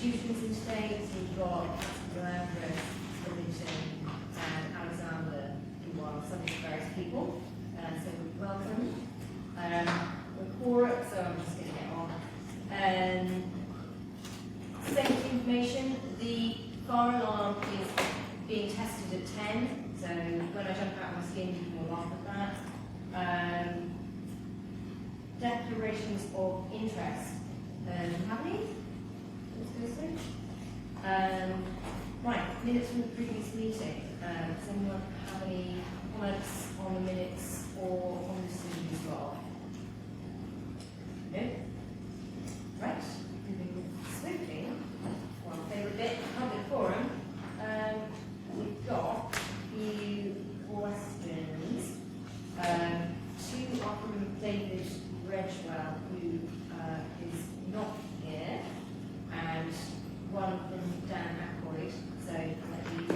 institutions in today. So we've got Landris, Religion, and Alexander, who are subject to various people. So welcome. We're Cora, so I'm just going to get on. Safety information, the fire alarm is being tested at 10, so when I jump out of my skin, you can laugh at that. Declarations of interest. How many? Right, minutes from the previous meeting. Does anyone have any comments on the minutes or on the decision as well? No? Right, moving swiftly. One favourite bit, public forum. We've got a few questions. Two are from David Redgewell, who is not here, and one from Dan Ackroyd. So let me go.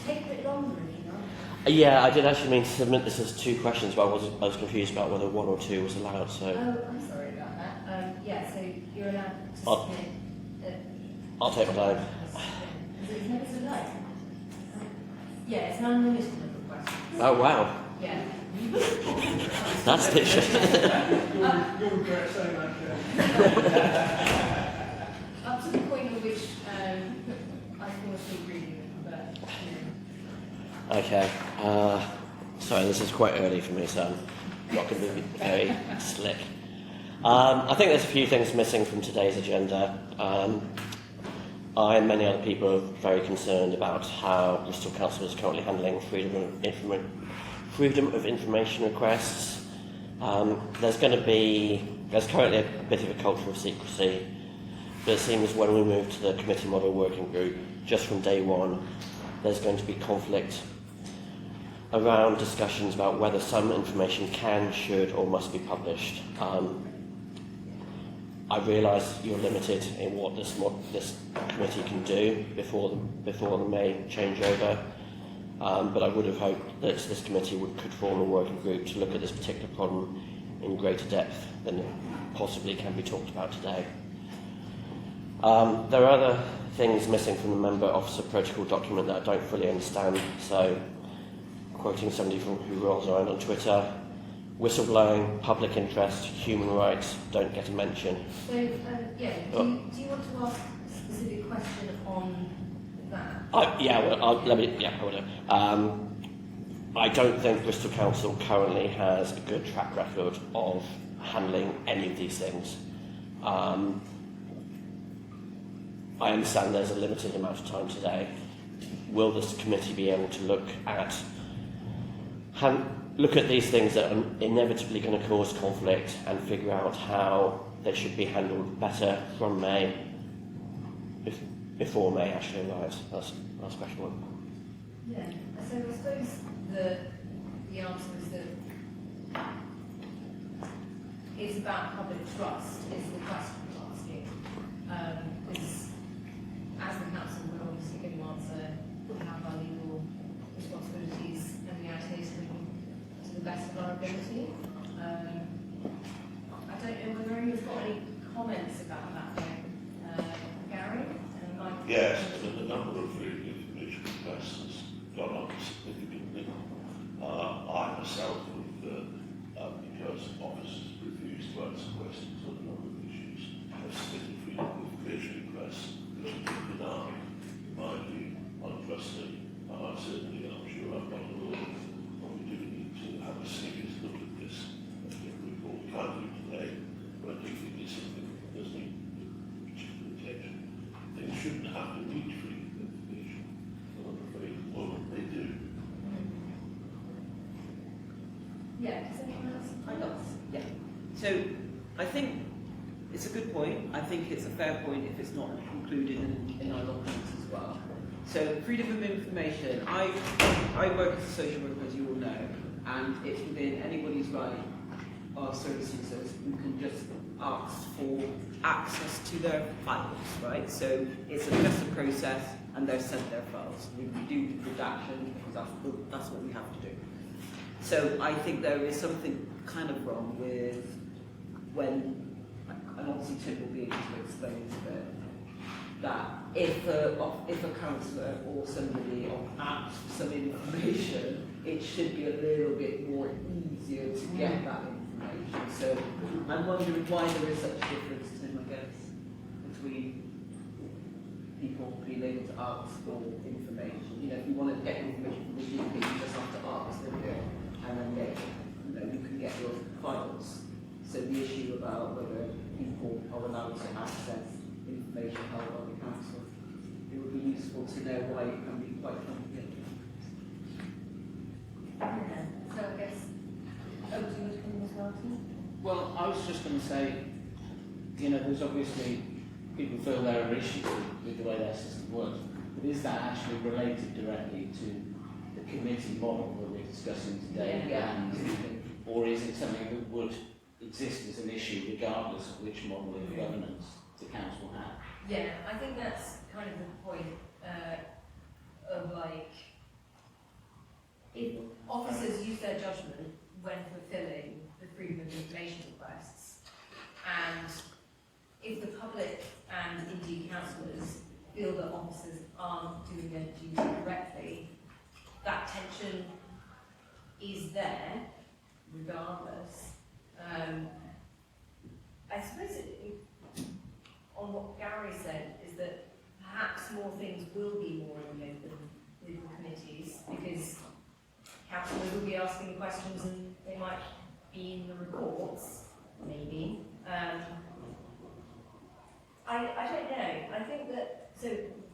Take a bit longer if you like. Yeah, I did actually mean to submit this as two questions, but I was confused about whether one or two was allowed. So. Oh, I'm sorry about that. Yeah, so you're allowed to submit. I'll take my time. It's never so late. Yeah, it's an unlimited number of questions. Oh wow. Yeah. That's a bit shit. You'll regret saying that. Up to the point at which I fall asleep reading them, but Okay. Sorry, this is quite early for me, so I'm not going to be very slick. I think there's a few things missing from today's agenda. I and many other people are very concerned about how Bristol Council is currently handling freedom of information requests. There's currently a bit of a culture of secrecy, but it seems when we move to the committee model working group, just from day one, there's going to be conflict around discussions about whether some information can, should, or must be published. I realise you're limited in what this committee can do before the May changeover, but I would have hoped that this committee could form a working group to look at this particular problem in greater depth than possibly can be talked about today. There are other things missing from the member officer protocol document that I don't fully understand, so quoting somebody who rolls around on Twitter, whistleblowing, public interest, human rights don't get a mention. So, do you want to ask a specific question on that? I will. I don't think Bristol Council currently has a good track record of handling any of these things. I understand there's a limited amount of time today. Will this committee be able to look at these things that are inevitably going to cause conflict and figure out how they should be handled better from May, before May actually arrives? That's question one. Yeah, so I suppose the answer is that it's about public trust, is the question I'm asking. Because as the council will obviously give an answer, we have our legal responsibilities and we adhere to them to the best of our ability. I don't know whether anyone's got any comments about that though. Gary? Yes, the number of freedom of information requests has gone up significantly. I myself have, because officers refused to answer questions on a number of issues, have submitted freedom of information requests which have been denied. In my view, untrusting. I'm sure I've got a law, but we do need to have a serious look at this. I think we can't do today, but I do think it's something that does need particular attention. They shouldn't have to reach freedom of information, but I'm afraid at the moment they do. Yeah, does anyone else? Yeah. So I think it's a good point. I think it's a fair point if it's not included in our documents as well. So freedom of information. I work as a social worker, as you all know, and it's within anybody's right, our service users, who can just ask for access to their files, right? So it's just a process, and they're sent their files. We do redaction because that's what we have to do. So I think there is something kind of wrong with when an officer obviously Tim will be able to explain to them that if a councillor or somebody asks for some information, it should be a little bit more easier to get that information. So I'm wondering why there is such a difference, Tim, I guess, between people being able to ask for information. You know, if you want to get information from the GP, you just have to ask them, and then get, you know, you can get your files. So the issue about whether people are allowed to access information held by the council, it would be useful to know why it can be quite complicated. So I guess, oh, do you want to come in as well, Tim? Well, I was just going to say, you know, there's obviously people feel there are issues with the way their system works, but is that actually related directly to the committee model that we're discussing today? Yeah. Or is it something that would exist as an issue regardless of which model of governance the council has? Yeah, I think that's kind of the point of like, if officers use their judgment when fulfilling the freedom of information requests, and if the public and indeed councillors feel that officers aren't doing their duty correctly, that tension is there regardless. I suppose on what Gary said is that perhaps more things will be more in the open with the committees because councillors will be asking questions and they might be in the reports, maybe. I don't know. I think that, so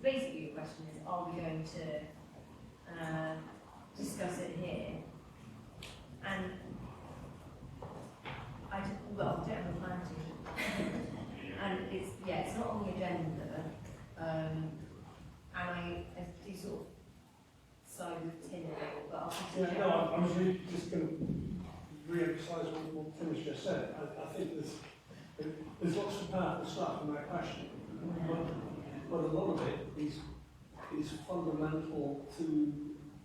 basically your question is, are we going to discuss it here? And don't have a plan to. And it's not on the agenda. And I do sort of side with Tim a little, but I'll Yeah, continue. no, I was really just going to re-emphasise what Tim has just said. I think there's lots of powerful stuff in that question, but a lot of it is fundamental to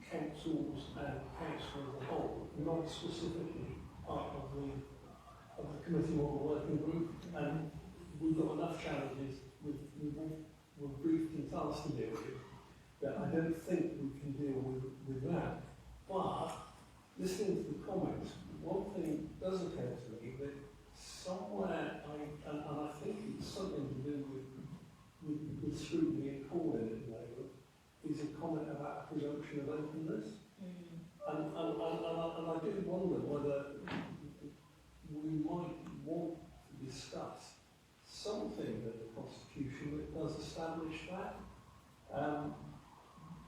councils and council as a whole, not specifically part of the committee model working group. And we've got enough challenges we're briefed and tasked to deal with that I don't think we can deal with that. But listening to the comments, one thing does occur to me that somewhere, and I think it's something to do with scrutiny and calling at the moment, is a comment about a presumption of openness. And I do wonder whether we might want to discuss something in the Constitution that does establish that.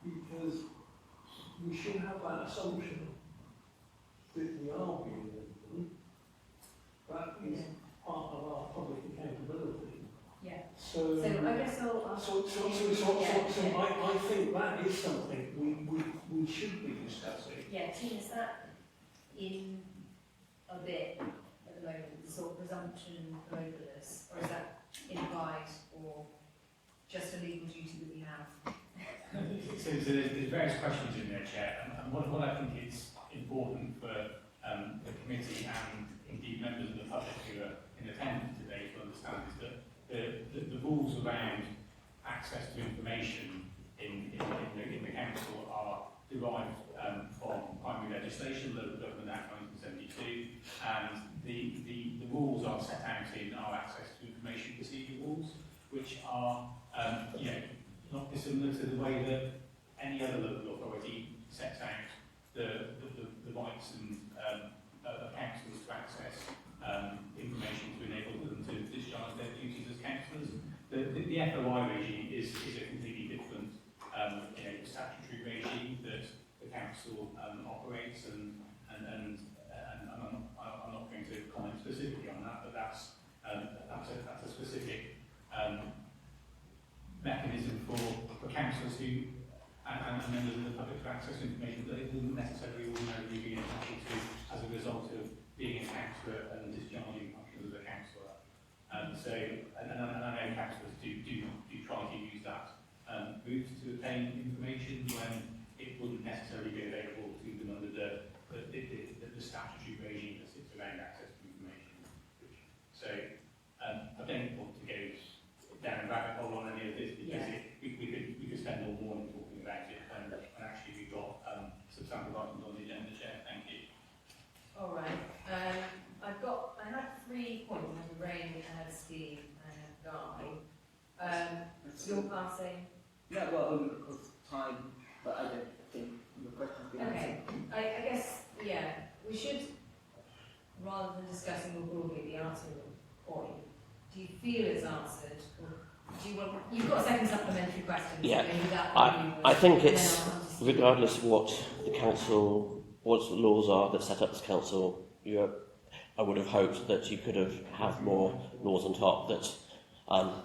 Because we should have that assumption that we are being open. That is part of our public accountability. Yeah. So I guess I'll I think that is something we should be discussing. Yeah, Tim, is that in a bit at the moment, the sort of presumption of openness, or is that implied, or just a legal duty that we have? So there's various questions in there, Chair, and what I think is important for the committee and indeed members of the public who are in attendance today to understand is that the rules around access to information in the council are derived from primary legislation, Local Government Act 1972, and the rules are set out in our access to information procedure rules, which are not dissimilar to the way that any other local authority sets out the rights and councillors to access information to enable them to discharge their duties as councillors. The FOI regime is a completely different statutory regime that the council operates, and I'm not going to comment specifically on that, but that's a specific mechanism for councillors who and members of the public to access information that they wouldn't necessarily ordinarily be entitled to as a result of being a councillor and discharging functions as a councillor. So I know councillors do try to use that route to obtain information when it wouldn't necessarily be available to them under the statutory regime that sits around access to information. So I think Lorraine, Steve and Guy. You're passing. Yeah, well, of time, but I don't think your question's been answered. Okay, I guess, yeah, we should, rather than discussing more broadly the answer to the point, do you feel it's answered? Or do you want, you've got a second supplementary question. so Yeah, maybe that I think and then it's, I'll come to Steve. regardless of what the council, what the laws are that set up this council, I would have hoped that you could have more laws on top that,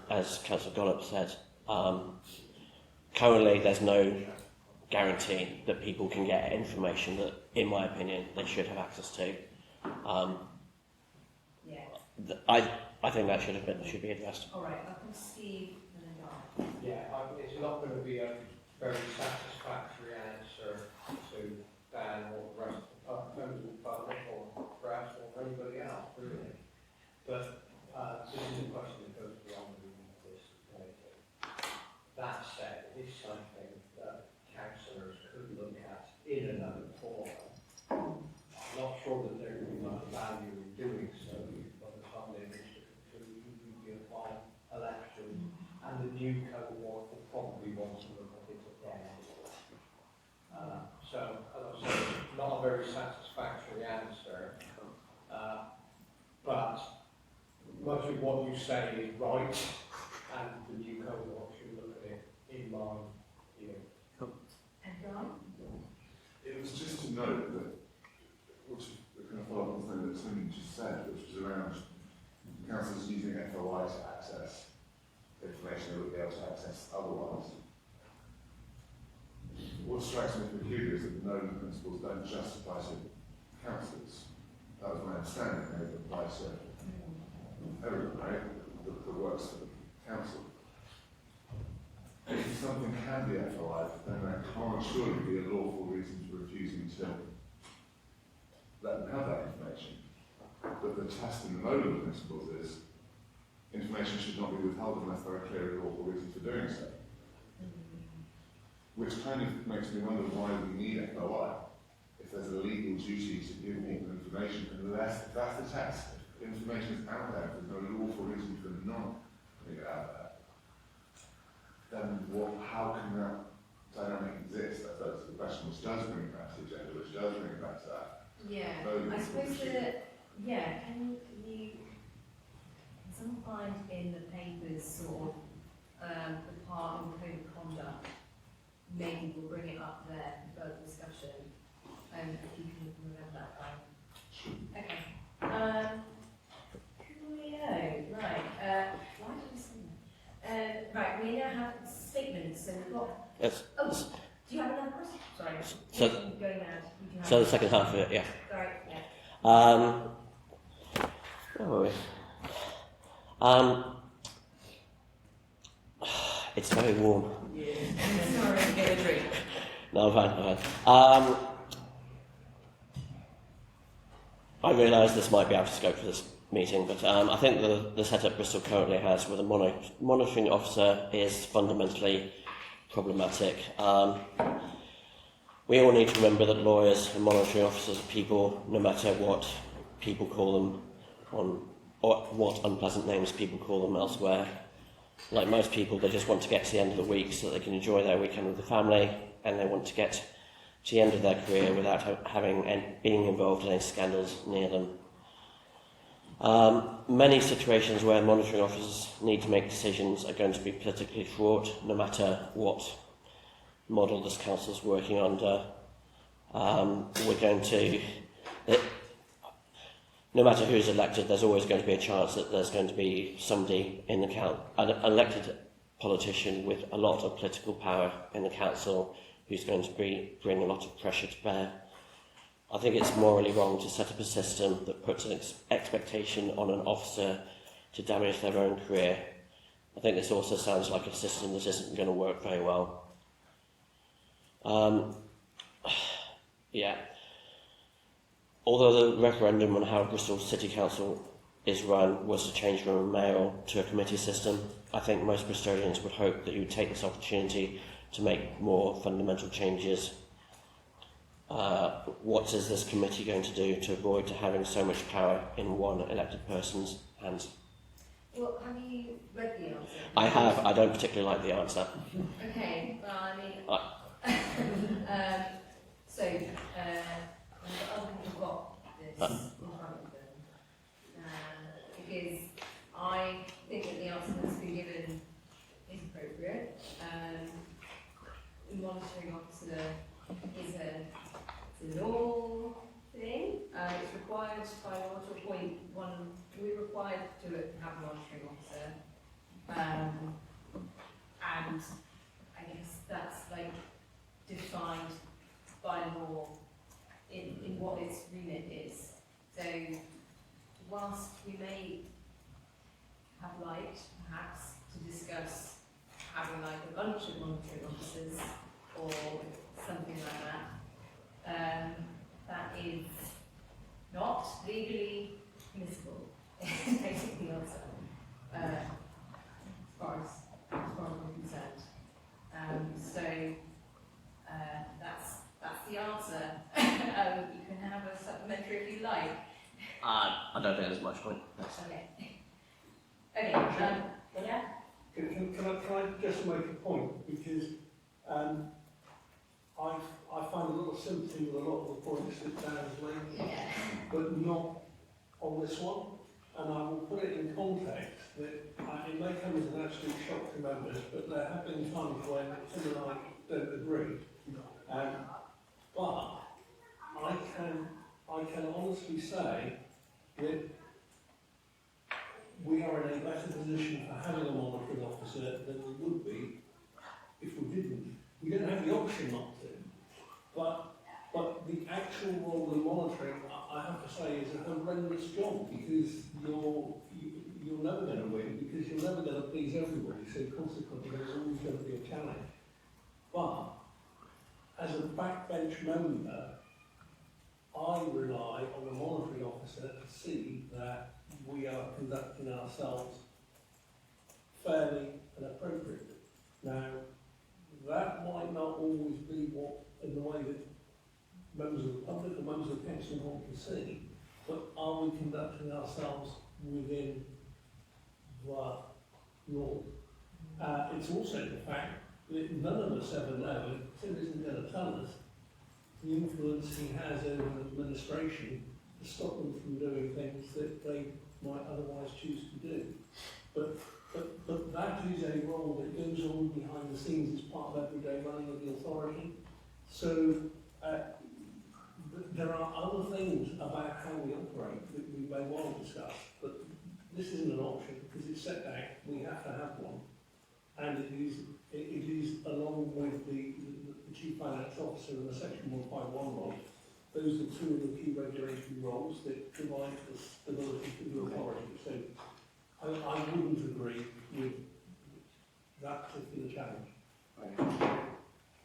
as Councillor Gollop said, currently there's no guarantee that people can get information that, in my opinion, they should have access to. Yeah, I think that should be addressed. all right, I'll come to Steve and then Guy. Yeah, it's not going to be a very satisfactory answer to Dan or the rest of the members of the public or perhaps or anybody else, really. But this is a question that goes beyond the remit of this committee. That said, it is something that councillors could look at in another forum. I'm not sure that there would be much value in doing so by the time they reach the conclusion of the final election, and the new cohort will probably want to look at it again. So, as I said, not a very satisfactory answer, but much of what you say is right, and the new cohort should look at it in my view. And Guy? It was just to note that, which is kind of follow up on something that Tim just said, which was around councils using FOI to access information they would be able to access otherwise. What strikes me as peculiar is that the known principles don't just apply to councils. That was my understanding, they would apply to everyone, right, that works for the council. If something can be FOI, then that can't surely be a lawful reason for refusing to let them have that information. But the test in the mode of the principles is information should not be withheld unless there are clear and lawful reasons for doing so. Which kind of makes me wonder why we need FOI. If there's a legal duty to give people information, unless that's the test. If information is out there, if there's no lawful reason for not putting it out there, then how can that dynamic exist? That's the question, which does bring it back to the agenda, which does bring it back to that. Yeah, Voting I suppose issue. can someone find in the papers sort of the part on code of conduct? Maybe we'll bring it up there for further discussion. If you can remember that one. Okay. Coolio. Right. Why did we say that? Right. We now have statements. So we've got. Yes. Oh, do you have another question? Sorry. So- Going mad. Would you have So the second half of it, yeah. Sorry. Yeah. Where were we? It's very warm. Sorry, get a drink. No, I'm fine. I realise this might be out of scope for this meeting, but I think the setup Bristol currently has with a monitoring officer is fundamentally problematic. We all need to remember that lawyers and monitoring officers are people, no matter what people call them, or what unpleasant names people call them elsewhere. Like most people, they just want to get to the end of the week so that they can enjoy their weekend with the family, and they want to get to the end of their career without being involved in any scandals near them. Many situations where monitoring officers need to make decisions are going to be politically fraught, no matter what model this council is working under. No matter who's elected, there's always going to be a chance that there's going to be somebody in the an elected politician with a lot of political power in the council who's going to bring a lot of pressure to bear. I think it's morally wrong to set up a system that puts an expectation on an officer to damage their own career. I think this also sounds like a system that isn't going to work very well. Yeah. Although the referendum on how Bristol City Council is run was to change from a mayoral to a committee system, I think most Bristolians would hope that you would take this opportunity to make more fundamental changes. What is this committee going to do to avoid having so much power in one elected person's hands? have you read the answer? I have. I don't particularly like the answer. Okay, well, I mean, so, other people got this in front of them, because I think that the answer that's been given is appropriate. The monitoring officer is a law thing. It's required by law to appoint one. We're required to have a monitoring officer, and I guess that's like defined by law in what its remit is. So whilst we may have liked perhaps to discuss having like a bunch of monitoring officers or something like that, that is not legally permissible. Is basically the answer, as far as we're concerned. So that's the answer. You can have a supplementary if you like. I don't think there's much point. Okay. Okay. Yeah. Can I just make a point? Because I find a lot of sympathy with a lot of the points that Dan's made, Yeah. but not on this one. And I will put it in context that it may come as an absolute shock to members, but there have been times when Tim and I don't agree. But I can honestly say that we are in a better position for having a monitoring officer than we would be if we didn't. We don't have the option not to. But the actual role of monitoring, I have to say, is a horrendous job, because you're never going to win, because you're never going to please everybody, so consequently there's always going to be a challenge. But as a backbench member, I rely on the monitoring officer to see that we are conducting ourselves fairly and appropriately. Now, that might not always be what, in the way that members of the public or members of the council want to see, but are we conducting ourselves within the law? It's also the fact that none of us ever know, and Tim isn't going to tell us, the influence he has over the administration to stop them from doing things that they might otherwise choose to do. But that is a role that goes on behind the scenes as part of everyday running of the authority. So there are other things about how we operate that we may want to discuss, but this isn't an option because it's set out. We have to have one, and it is along with the Chief Finance Officer and the Section 151 role. Those are two of the key regulatory roles that provide the stability to the authority. So I wouldn't agree with that particular challenge.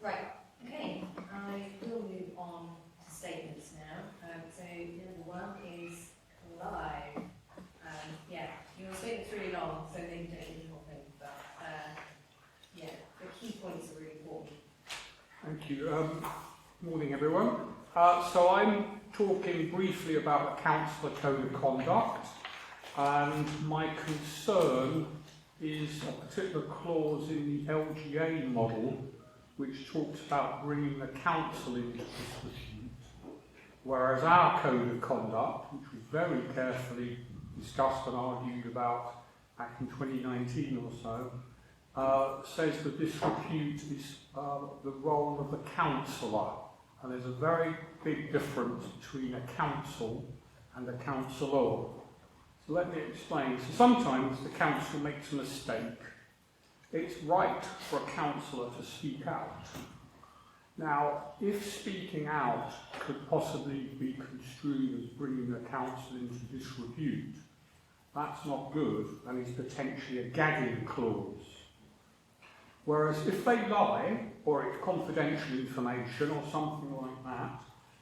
Right. Okay. I will move on to statements now. So number one is live. Yeah, your statement's really long, so maybe don't need the whole thing, but yeah, the key points are really important. Thank you. Morning, everyone. So I'm talking briefly about the Councillor Code of Conduct, and my concern is a particular clause in the LGA model which talks about bringing the council into disrepute, whereas our Code of Conduct, which was very carefully discussed and argued about back in 2019 or so, says that disrepute is the role of the councillor, and there's a very big difference between a council and a councillor. So let me explain. So sometimes the council makes a mistake. It's right for a councillor to speak out. Now, if speaking out could possibly be construed as bringing the council into disrepute, that's not good, and is potentially a gagging clause. Whereas if they lie, or it's confidential information or something like that,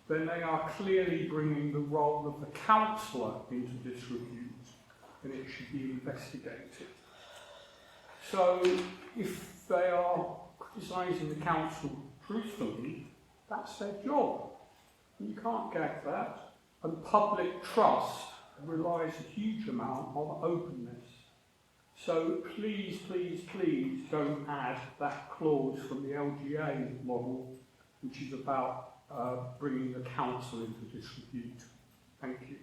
then they are clearly bringing the role of the councillor into disrepute, and it should be investigated. So if they are criticising the council truthfully, that's their job. You can't gag that. And public trust relies a huge amount on openness. So please, please, please don't add that clause from the LGA model, which is about bringing the council into disrepute. Thank you.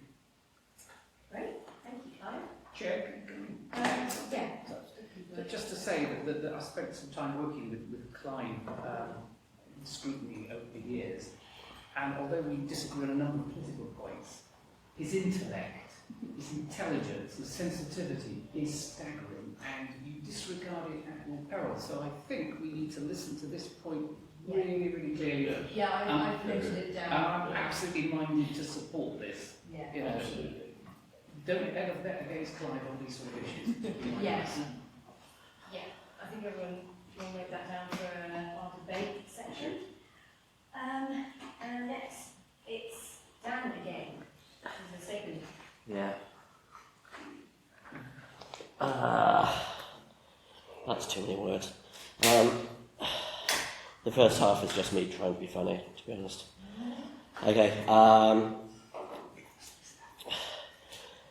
Great, thank you, Clive. Chair, Yeah. just to say that I spent some time working with Clive in scrutiny over the years, and although we disagree on a number of political points, his intellect, his intelligence, his sensitivity is staggering, and you disregard it at your peril. So I think we need to listen to this point really, really clearly. Yeah, I've noted it And down. I'm absolutely minded to support this. Yeah. You know, don't ever bet against Clive on these sort of issues. Yes. Yeah, I think everyone will note that down for our debate section. And next, it's Dan again. This is the second. Yeah. That's too many words. The first half is just me trying to be funny, to be honest. Okay.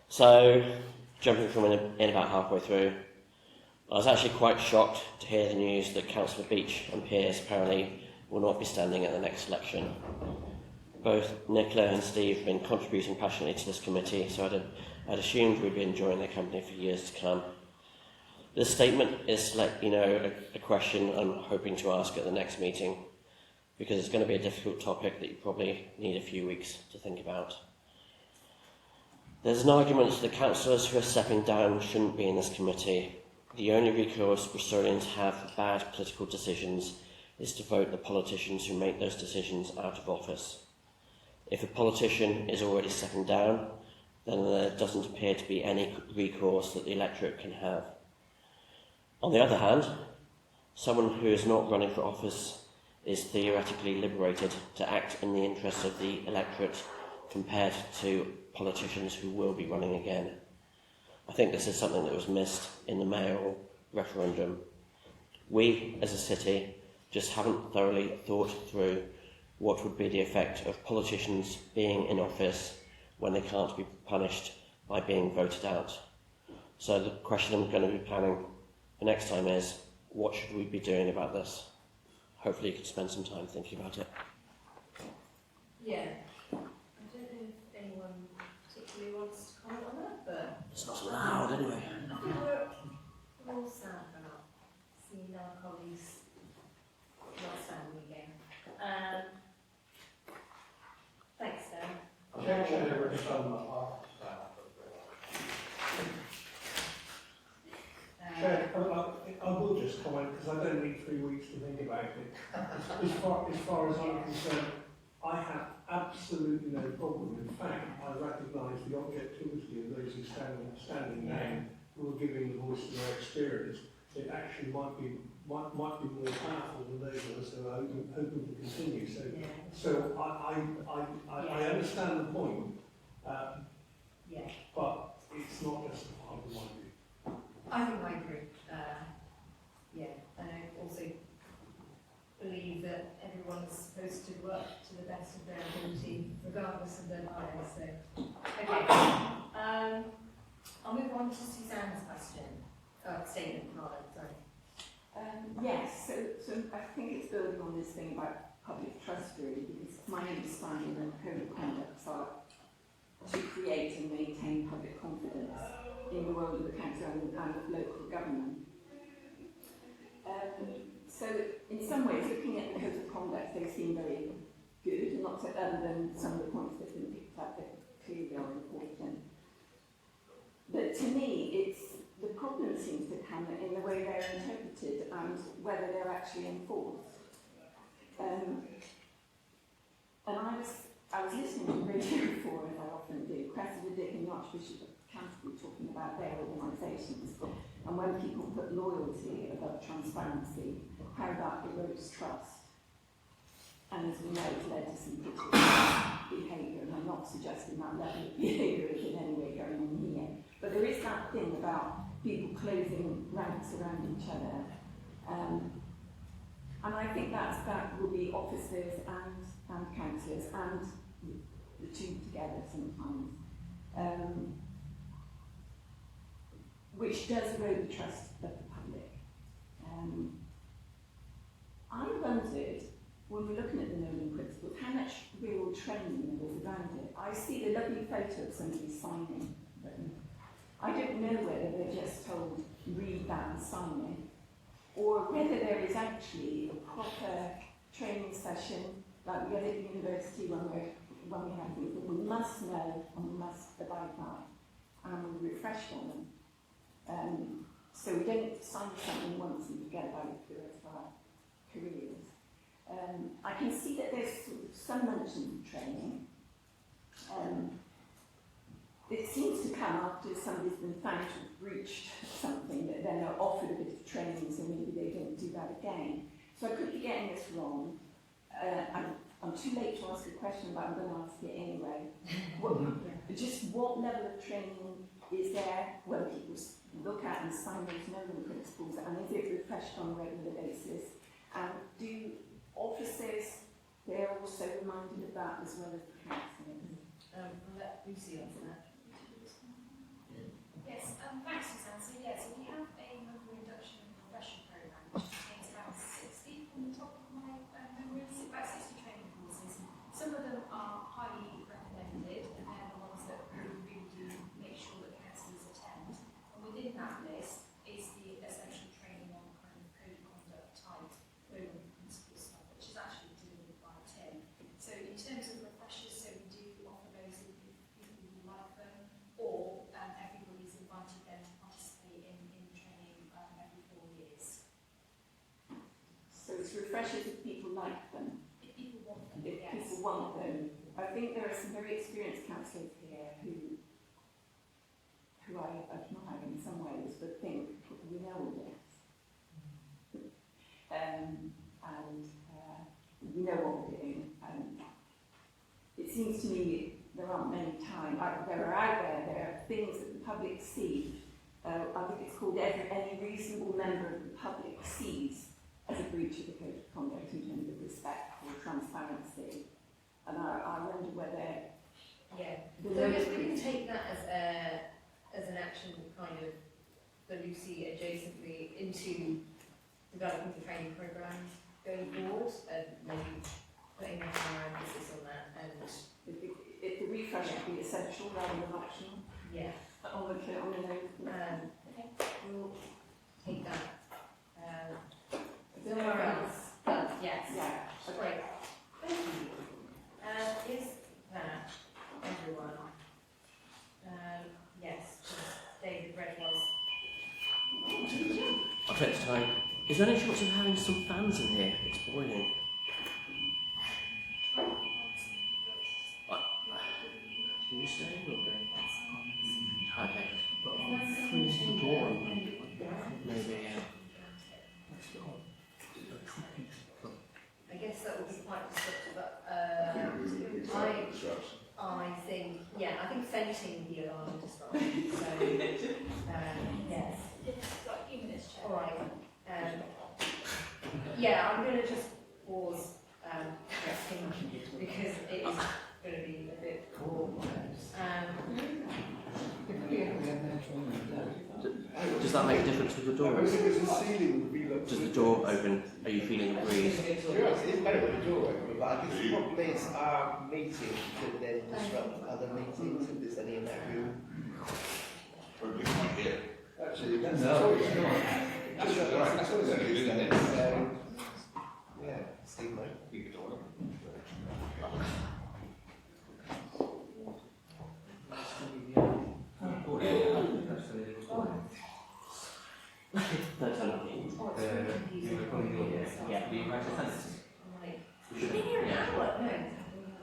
So, jumping from in about halfway through, I was actually quite shocked to hear the news that Councillor Beach and Pearce apparently will not be standing at the next election. Both Nicola and Steve have been contributing passionately to this committee, so I'd assumed we'd be enjoying their company for years to come. This statement is to let you know a question I'm hoping to ask at the next meeting, because it's going to be a difficult topic that you probably need a few weeks to think about. There's an argument that the councillors who are stepping down shouldn't be in this committee. The only recourse Bristolians have for bad political decisions is to vote the politicians who make those decisions out of office. If a politician is already stepping down, then there doesn't appear to be any recourse that the electorate can have. On the other hand, someone who is not running for office is theoretically liberated to act in the interests of the electorate compared to politicians who will be running again. I think this is something that was missed in the mayoral referendum. We, as a city, just haven't thoroughly thought through what would be the effect of politicians being in office when they can't be punished by being voted out. So the question I'm going to be planning for next time is, what should we be doing about this? Hopefully you can spend some time thinking about it. Yeah. I don't know if anyone particularly wants to comment on that, but It's not loud anyway. I think we're all sad about seeing our colleagues not standing again. Thanks, Dan. Objection overturned on the part of staff. Chair, I will just comment, because I don't need 3 weeks to think about it. As far as I'm concerned, I have absolutely no problem. In fact, I recognise the objectivity of those who standing down, who are giving the voice to their experience. It actually might be more powerful than those of us who are hoping to continue. So I understand the point, but it's not justified in my view. I think I agree. And I also believe that everyone's supposed to work to the best of their ability, regardless of their bias. So, okay. I'll move on to Suzanne's question. Statement, rather. Sorry. Yes, so I think it's building on this thing about public trust, really, because my understanding and code of conduct are to create and maintain public confidence in the role of the council and of local government. So in some ways, looking at the code of conduct, they seem very good, and not so other than some of the points that have been picked up that clearly are important. But to me, the problem seems to come in the way they're interpreted and whether they're actually enforced. And I was listening to Radio 4, as I often do, Cressida Dick and the Archbishop of Canterbury talking about their organisations, and when people put loyalty above transparency, how that erodes trust. And as we know, it's led to some critical behaviour, and I'm not suggesting that level of behaviour is in any way going on here. But there is that thing about people closing ranks around each other. And I think that will be officers and councillors and the two together sometimes. which does erode the trust of the public. I wondered, when we're looking at the Nolan principles, how much real training there is around it. I see the lovely photo of somebody signing them. I don't know whether they're just told, read that and sign it, or whether there is actually a proper training session, like we get at the university when we have things that we must know and we must abide by, and we refresh on them. So we don't sign something once and forget about it for the rest of our careers. I can see that there's sort of some mention of training. It seems to come after somebody's been found to have breached something, that then they're offered a bit of training, so maybe they don't do that again. So I could be getting this wrong. I'm too late to ask a question, but I'm going to ask it anyway. Just what level of training is there when people look at and sign those Nolan principles, and is it refreshed on a regular basis? And do officers, they're also reminded of that as well as the councillors? I'll let Lucy answer that. Yes, thanks, Suzanne. So, yeah, so we have a member induction and profession programme which contains about 60 from the top of my memory, about 60 training courses. Some of them are highly recommended, and they're the ones that we really do make sure that councillors attend. And within that list is the essential training on kind of code of conduct type Nolan principle stuff, which is actually delivered by Tim. So in terms of refreshers, so we do offer those if people would like them, or everybody's invited then to participate in training every 4 years. So it's refreshers if people like them. If people want them, If yes. people want them. I think there are some very experienced councillors here who I admire in some ways, but think we know all this. And we know what we're doing. It seems to me there aren't many times, there are things that the public see. I think it's called any reasonable member of the public sees as a breach of the code of conduct in terms of respect or transparency. And I wonder whether So we can take that as an action kind of for Lucy adjacently into developing the training programme going forward, and maybe putting more emphasis on that. And if the refresh would be essential rather than optional. yeah, On the note. we'll take that. Somewhere else, but yes. Yeah. Great. Thank you. Is that everyone? Yes, David Red was. I'll take the time. Is there any chance of having some fans in here? It's boiling. Are you staying or going? Okay. Freeze the door open. Maybe, yeah. I guess that would be quite disruptive, but I think, I think fencing would be a lot of disruption. So, yes. It's got a few minutes, Chair. All right. I'm going to just pause because it is going to be a bit awkward. Does that make a difference with the door? Does the door open? Are you feeling the breeze? It's better with the door open, but I guess the problem is our meeting could then disrupt other meetings if there's any in that room. Probably not here. Actually, that's the choice. That's the choice, isn't it? So, yeah, Steve, mate. You could order. No, tell me. Yeah. You've been here an hour. No.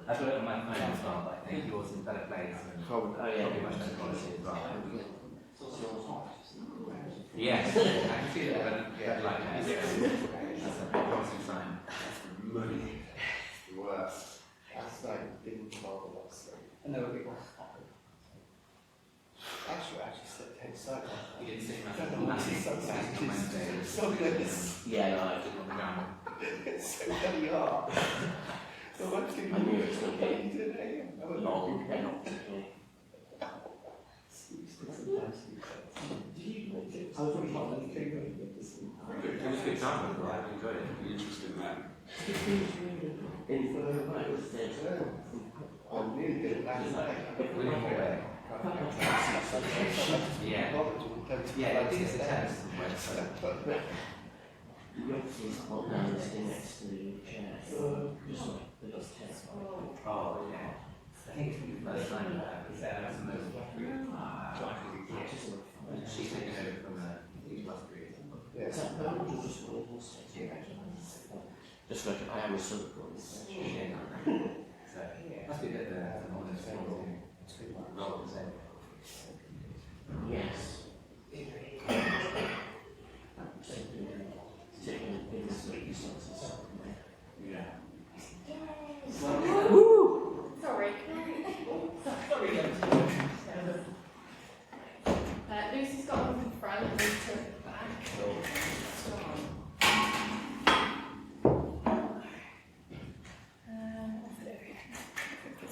I've got it on my phone as well, but I think yours is better place and Oh, yeah. probably much better quality as well. Yes, I can see it red light there. That's a promising sign. Money. The worst. Last night didn't bother us. No, it was. Actually slept outside. You didn't see I don't know what massive it's success on Wednesday. so good. Yeah, no, I did on the ground. It's so bloody hard. So I'm thinking, I knew it was going to be today. long, not particularly. Sometimes Do you It was a good time, I enjoyed it. Interesting man. I'm really good at that. Yeah. Yeah, I think it's a test. The officers hold down the sitting next to the chair. Just like the dust test. Oh, yeah. I think it's the first time that happens. That's the most she's taken over from the last period. Yeah. Is that permanent or just for all states? Just like I am a Silicon. So, must be a bit honest role to say. Yes. Taking in the circumstances. Yeah. Sorry. Lucy's got one from the front and Lucy at the back.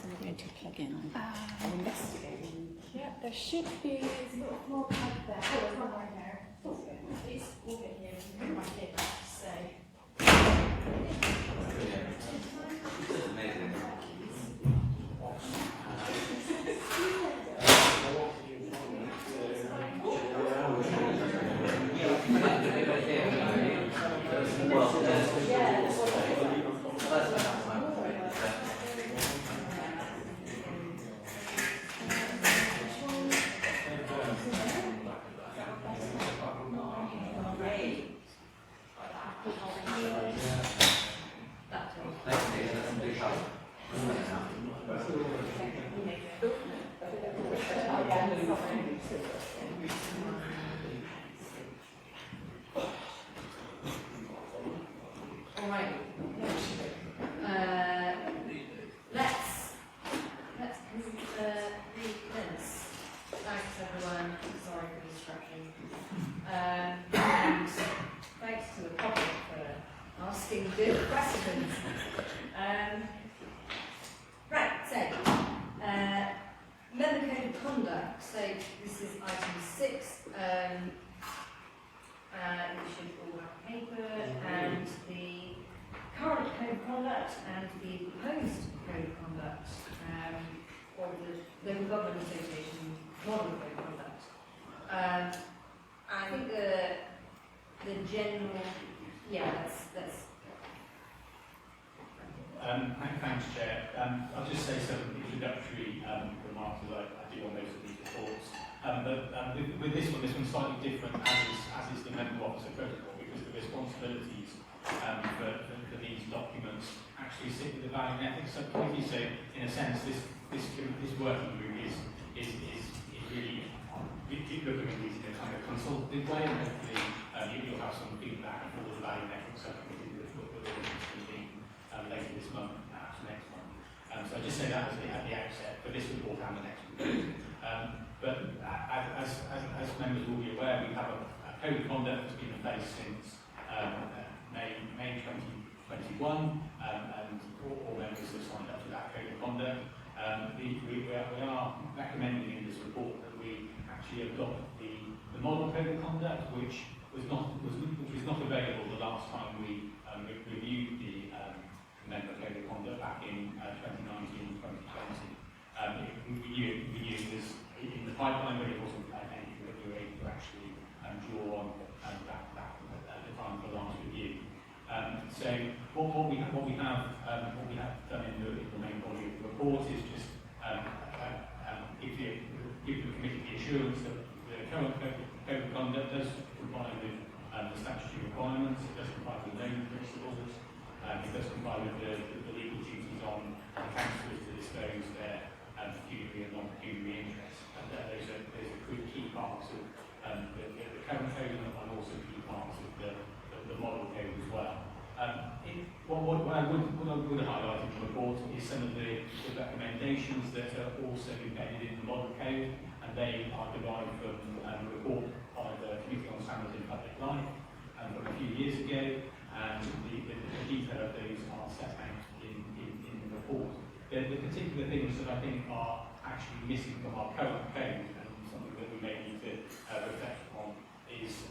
I'm going to plug in. I'm investigating. Yeah, there should be a little more plug there. Oh, there's one right there. It's all in here. My name, say. It's amazing. Alright. Let's recommence. Thanks everyone. Sorry for the distraction. And thanks to the public for asking good questions. Right, so member code of conduct. So this is item 6. You should all have paper, and the current code of conduct and the proposed code of conduct, or the Local Government Association model code of conduct. I think the general, let's. Thanks, Chair. I'll just say some introductory remarks as I do on those of these reports. With this one's slightly different, as is the member officer protocol, because the responsibilities for these documents actually sit with the Value and Ethics Subcommittee. So, in a sense, this working group is really looking at these in a kind of consultative way, and hopefully you'll have some feedback for the Value and Ethics Subcommittee that will be later this month, perhaps next month. So I just say that at the outset for this report and the next report. But as members will be aware, we have a code of conduct that's been in place since May 2021, and all members have signed up to that code of conduct. We are recommending in this report that we actually adopt the model code of conduct, which was not available the last time we reviewed the member code of conduct back in 2019-2020. We knew it was in the pipeline, but it wasn't anything that we were able to actually draw on back at the time for the last review. So what we have done in the main body of the report is just give the committee the assurance that the current code of conduct does comply with the statutory requirements, it does comply with known principles, it does comply with the legal duties on councillors to disclose their pecuniary and non-pecuniary interests. And those are key parts of the current code and also key parts of the model code as well. What I would highlight in the report is some of the recommendations that are also embedded in the model code, and they are derived from a report by the Committee on Standards in Public Life from a few years ago, and the detail of those are set out in the report. The particular things that I think are actually missing from our current code, and something that we may need to reflect upon, is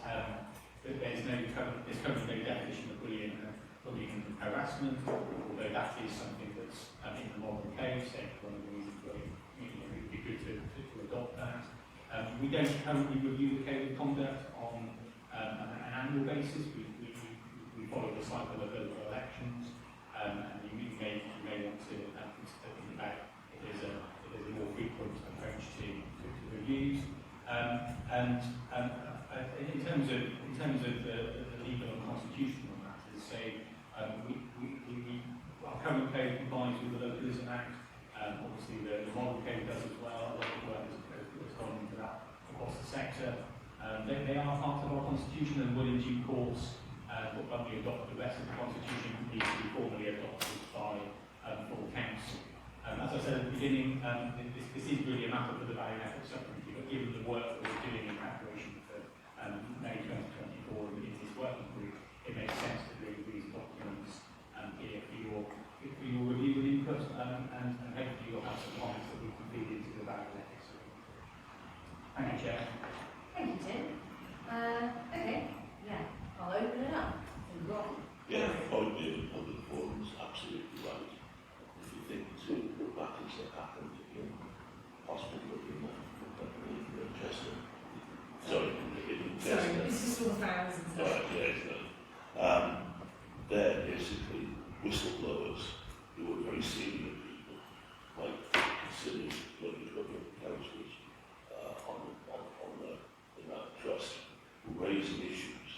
harassment, although that is something that's in the model code, so one of the reasons why it would be good to adopt that. We don't currently review the code of conduct on an annual basis. We follow the cycle of local elections, and you may want to think about if there's a more frequent approach to reviews. In terms of the legal and constitutional matters, so our current code complies with the Localism Act. Obviously, the model code does as well. A lot of work has gone into that across the sector. They are part of our constitution and will, in due course, when we adopt the rest of the constitution, needs to be formally adopted by full council. As I said at the beginning, this is really a matter for the Value Ethics Subcommittee, but given the work that we're doing in preparation for May 2024 in this working group, it makes sense to bring these documents here for your review and input, and hopefully you'll have some comments that we can feed into the Value Ethics Subcommittee. Thank you, Chair. Thank you, Tim. Okay, yeah, I'll open it up. Yeah, the point being on the forum is absolutely right. If you think to matters that happened in hospital in Chester, sorry, in Chester. Sorry, this is for the thousands. They're basically whistleblowers who were very senior people, like considered local government councillors in that trust, who raised issues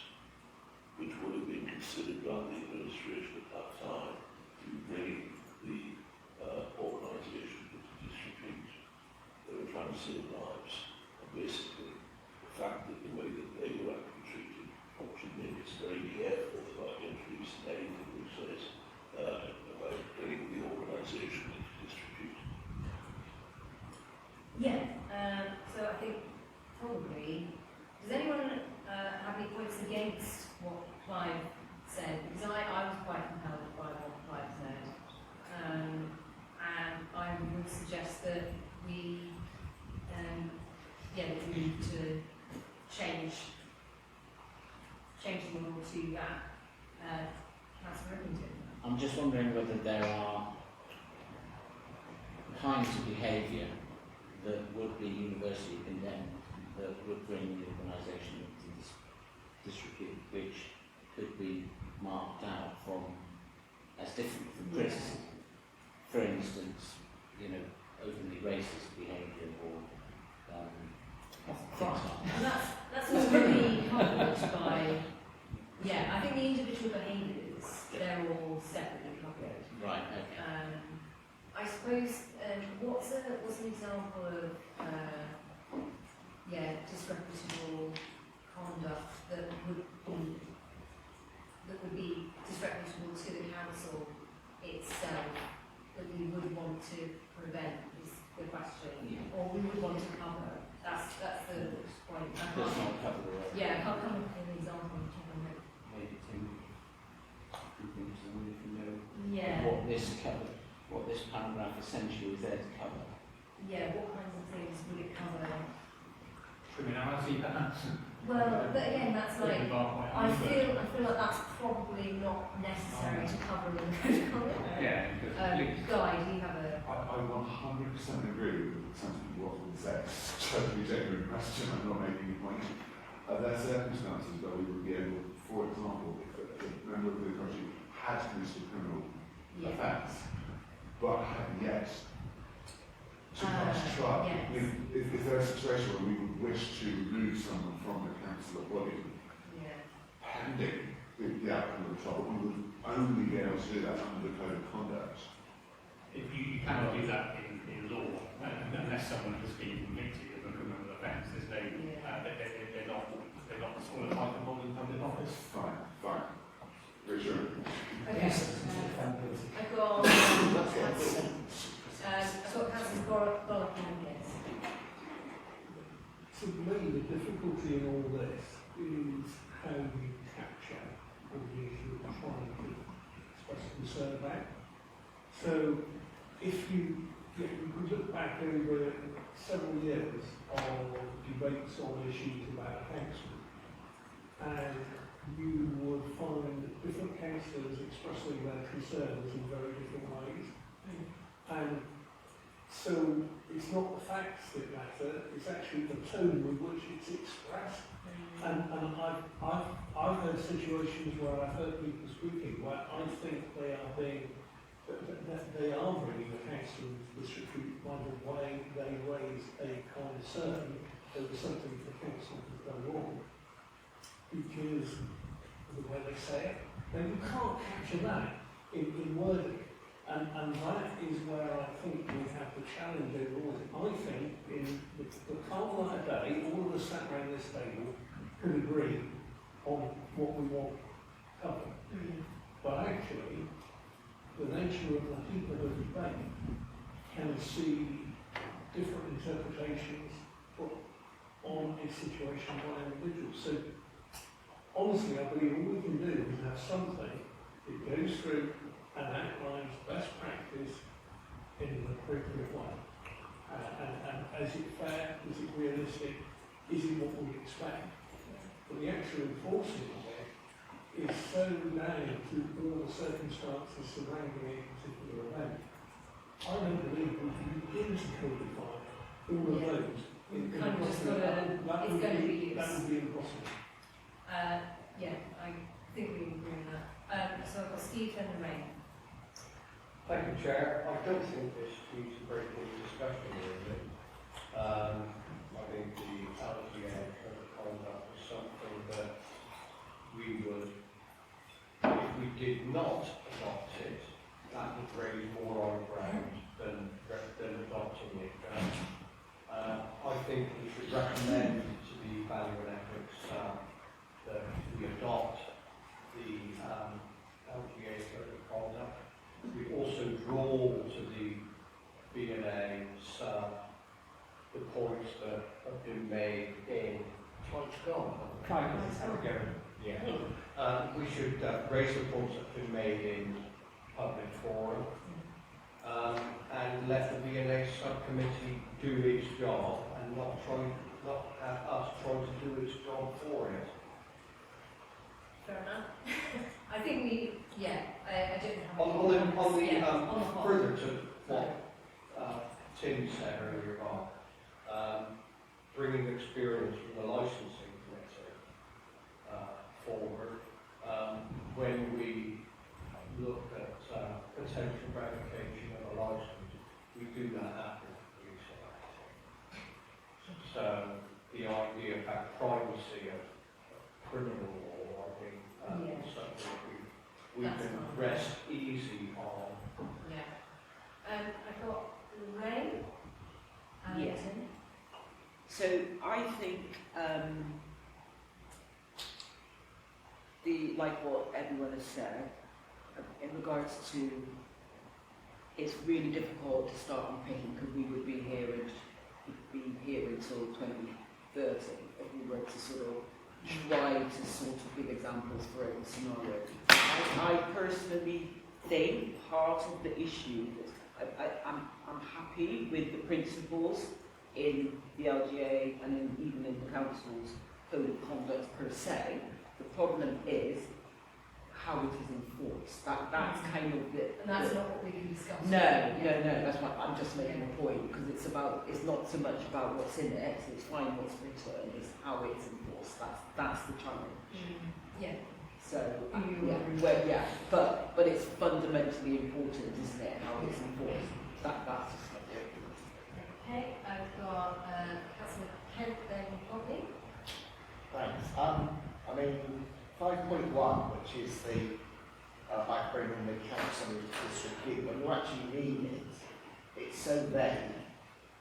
which would have been considered by the administration at that time to bring the organisation into disrepute. They were trying to save lives, and basically the fact that the way that they were actually treated should make us very careful about introducing anything which says about bringing the organisation into disrepute. Yeah, so I think probably, does anyone have any points against what Clive said? Because I was quite compelled by what Clive said. And I would suggest that we need to change the model to that. Councillor Rippington. I'm just wondering whether there are kinds of behaviour that would be universally condemned, that would bring the organisation into disrepute, which could be marked out as different from criticism. For instance, openly racist behaviour or And that's already covered by, I think the individual behaviours, they're all separately covered. Right, okay. I suppose, what's an example of, disreputable conduct that would be disreputable to the council itself, that we would want to prevent, is the question, or we would want to cover. That's the point. That's not covered already. Yeah, I can't come up with an example on the top of my head. Maybe Tim, if you know Yeah. what this paragraph essentially is there to cover. Yeah, what kinds of things would it cover? Criminality, perhaps? Well, but again, that's like, I feel feel like that's probably not necessary to cover in the code of conduct. Yeah, Guy, do you have a... I 100% agree with something what was said. Totally genuine question, I'm not making any point. There are circumstances where we would be able, for example, if a member of the country had committed a criminal offence, but had yet to pass trial. If there is a situation where we would wish to remove someone from the council body, pending the outcome of the trial, we would only be able to do that under the code of conduct. If you cannot do that in law, unless someone has been convicted of a criminal offence, there's no, they're not qualified to hold in public office. Fine. Reassuring. Okay. I've got Councillor Bollock and yes. So maybe the difficulty in all this is how you capture all the issues you're trying to express concern about. So if you could look back over several years of debates on issues about council, and you would find different councillors expressing their concerns in very different ways. And so it's not the facts that matter, it's actually the tone with which it's expressed. And I've heard situations where I've heard people speaking where I think they are being, that they are bringing the council into disrepute by the way they raise a concern over something the council has done wrong. Because of the way they say it. Now you can't capture that in wording. And that is where I think we have the challenge overall. I think in the calm light of day, all of us sat around this table could agree on what we want covered. But actually, the nature of the heat of the debate can see different interpretations put on a situation by individuals. So honestly, I believe all we can do is have something that goes through and outlines best practice in an appropriate way. And is it fair? Is it realistic? Is it what we expect? But the actual enforcement of it is so down to all the circumstances surrounding a particular event. I don't believe we can begin to codify all of those. We've kind of just got to, it's going to be used. That would be impossible. Yeah, I think we agree on that. So I've got Steve and Ray. Thank you, Chair. I don't think this needs a great deal of discussion, really. I think the LGA code of conduct is something that we would, if we did not adopt it, that would raise more on ground than adopting it. I think we should recommend to the Value and Ethics that we adopt the LGA code of conduct. We also draw to the V&A the points that have been made in time's gone. Yeah. We should raise the points that have been made in public forum and let the V&A subcommittee do its job and not have us trying to do its job for it. Fair enough. I think I don't have On the whole. further to what Tim said earlier on, bringing experience from the licensing committee forward, when we look at potential revocation of a license, we do that after the police activity. So the idea about privacy of criminal law, I think, is something we can rest easy on. Yeah. I've got Ray and Yeah. Tim. So I think like what everyone has said, in regards to, it's really difficult to start unpicking because we would be here until 2030 if we were to sort of try to sort of give examples for every scenario. I personally think part of the issue is I'm happy with the principles in the LGA and even in the council's code of conduct per se. The problem is how it is enforced. That's kind of the... And that's not what we can discuss. No, that's why I'm just making a point, because it's not so much about what's in it, it's fine what's written, it's how it's enforced. That's the challenge. Yeah. So, but it's fundamentally important, isn't it, how it's enforced? That's just like it. Okay, I've got Councillor Kent then Bobby. Thanks. I mean, 5.1, which is the by bringing the council into disrepute, when you actually read it, it's so vague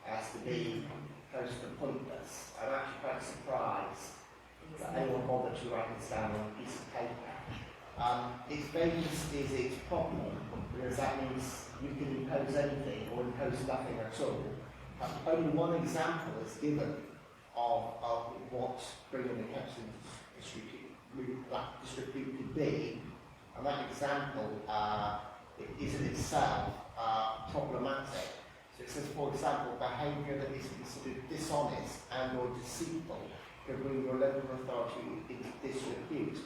as to be close to pointless. I'm actually quite surprised that anyone bothered to write this down on a piece of paper. Its vagueness is its problem, because that means you can impose anything or impose nothing at all. Only one example is given of what bringing the council into disrepute could be, and that example is in itself problematic. So it says, for example, behaviour that is considered dishonest and or deceitful can bring your level of authority into disrepute.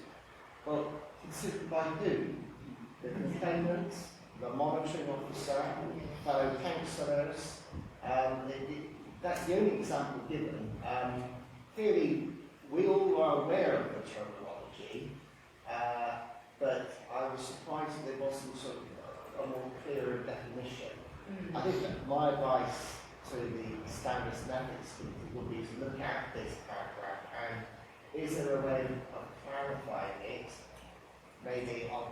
Well, considered by who? the defendants, the monitoring officer, fellow councillors. That's the only example given. Clearly, we all are aware of the terminology, but I was surprised that there wasn't sort of a more clearer definition. I think that my advice to the Standards and Ethics Committee would be to look at this paragraph and is there a way of clarifying it, maybe on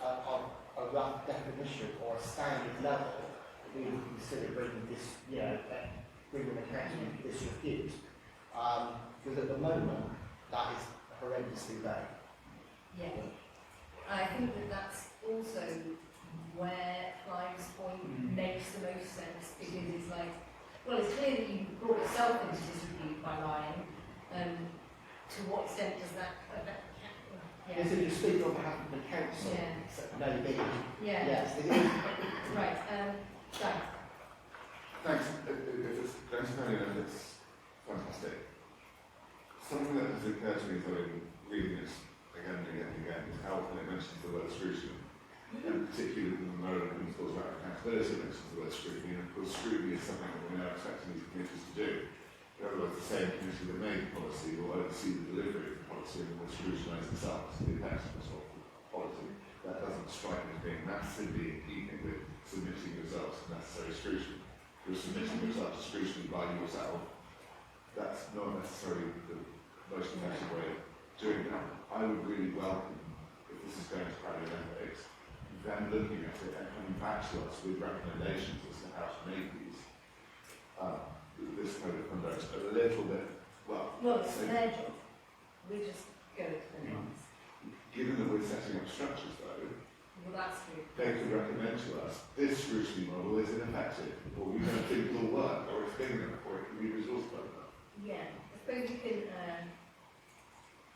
a rough definition or a standard level that we would consider bringing this, bringing the council into disrepute. Because at the moment, that is horrendously vague. Yeah. I think that that's also where Clive's point makes the most sense, because it's like, well, it's clear that you brought yourself into disrepute by lying. To what extent does that affect the council? Yes, if you speak on behalf of the council, maybe. Yeah. Yes, it is. Right. Jack. Thanks. If it's going to be enough, it's fantastic. Something that has occurred to me as I've been reading this again and again and again is how often it mentions the word scrutiny. And particularly in the moment when it talks about accountability, it mentions the word scrutiny. And of course, scrutiny is something that we're now expecting these committees to do. In other words, the same committee that made the policy will oversee the delivery of the policy and will scrutinise themselves the effectiveness of the policy. That doesn't strike me as being massively in keeping with submitting yourself to necessary scrutiny. You're submitting yourself to scrutiny by yourself. That's not necessarily the most effective way of doing that. I would really welcome, if this is going to Crowley Ethics, them looking at it and coming back to us with recommendations as to how to make these this code of conduct a little bit, well, It's their job. We just go to the next. Given that we're setting up structures though, Well, that's true. they could recommend to us, this scrutiny model is ineffective, or we don't think it will work, or it's big enough, or it can be resourced well enough. Yeah. I suppose you can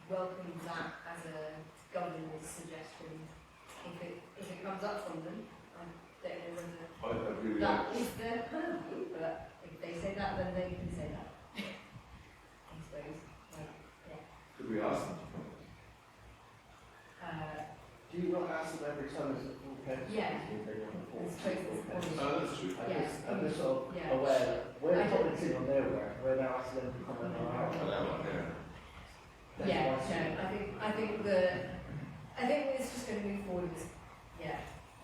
welcome that as a governance suggestion if it comes up from them. I don't know whether I really that is their purview, but if they say that, then they can say that. I suppose. Could we ask them to come? Do you not ask them every time it's a full council? Yeah. That's true. I'm just sort of aware that we're commenting on their work, we're now asking them to comment on our work. Yeah, no, I think it's just going to move forward. I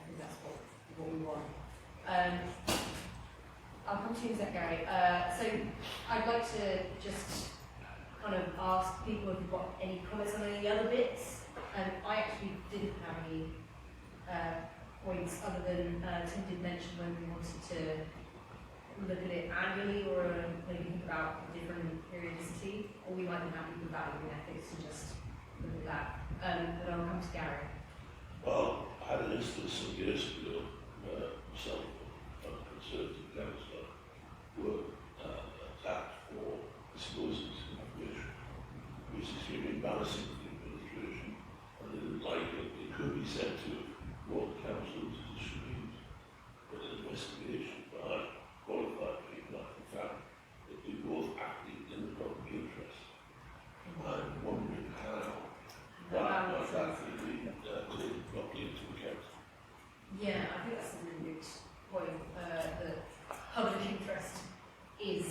think that's what we want. I'll come to you in a sec, Gary. So I'd like to just kind of ask people if you've got any comments on any other bits. I actually didn't have any points other than Tim did mention when we wanted to look at it annually or maybe think about different periodicity, or we might be happy with valuing ethics and just look at that. But I'll come to Gary. Well, I had an instance some years ago where some Conservative councillor were attacked for disclosing information, which is extremely embarrassing for the administration, and they didn't like it. It could be said to what the council to distribute an investigation by qualified people after the fact that they both acted in the public interest. I'm wondering how that could be taken properly into account. Yeah, I think that's a really good point. The public interest is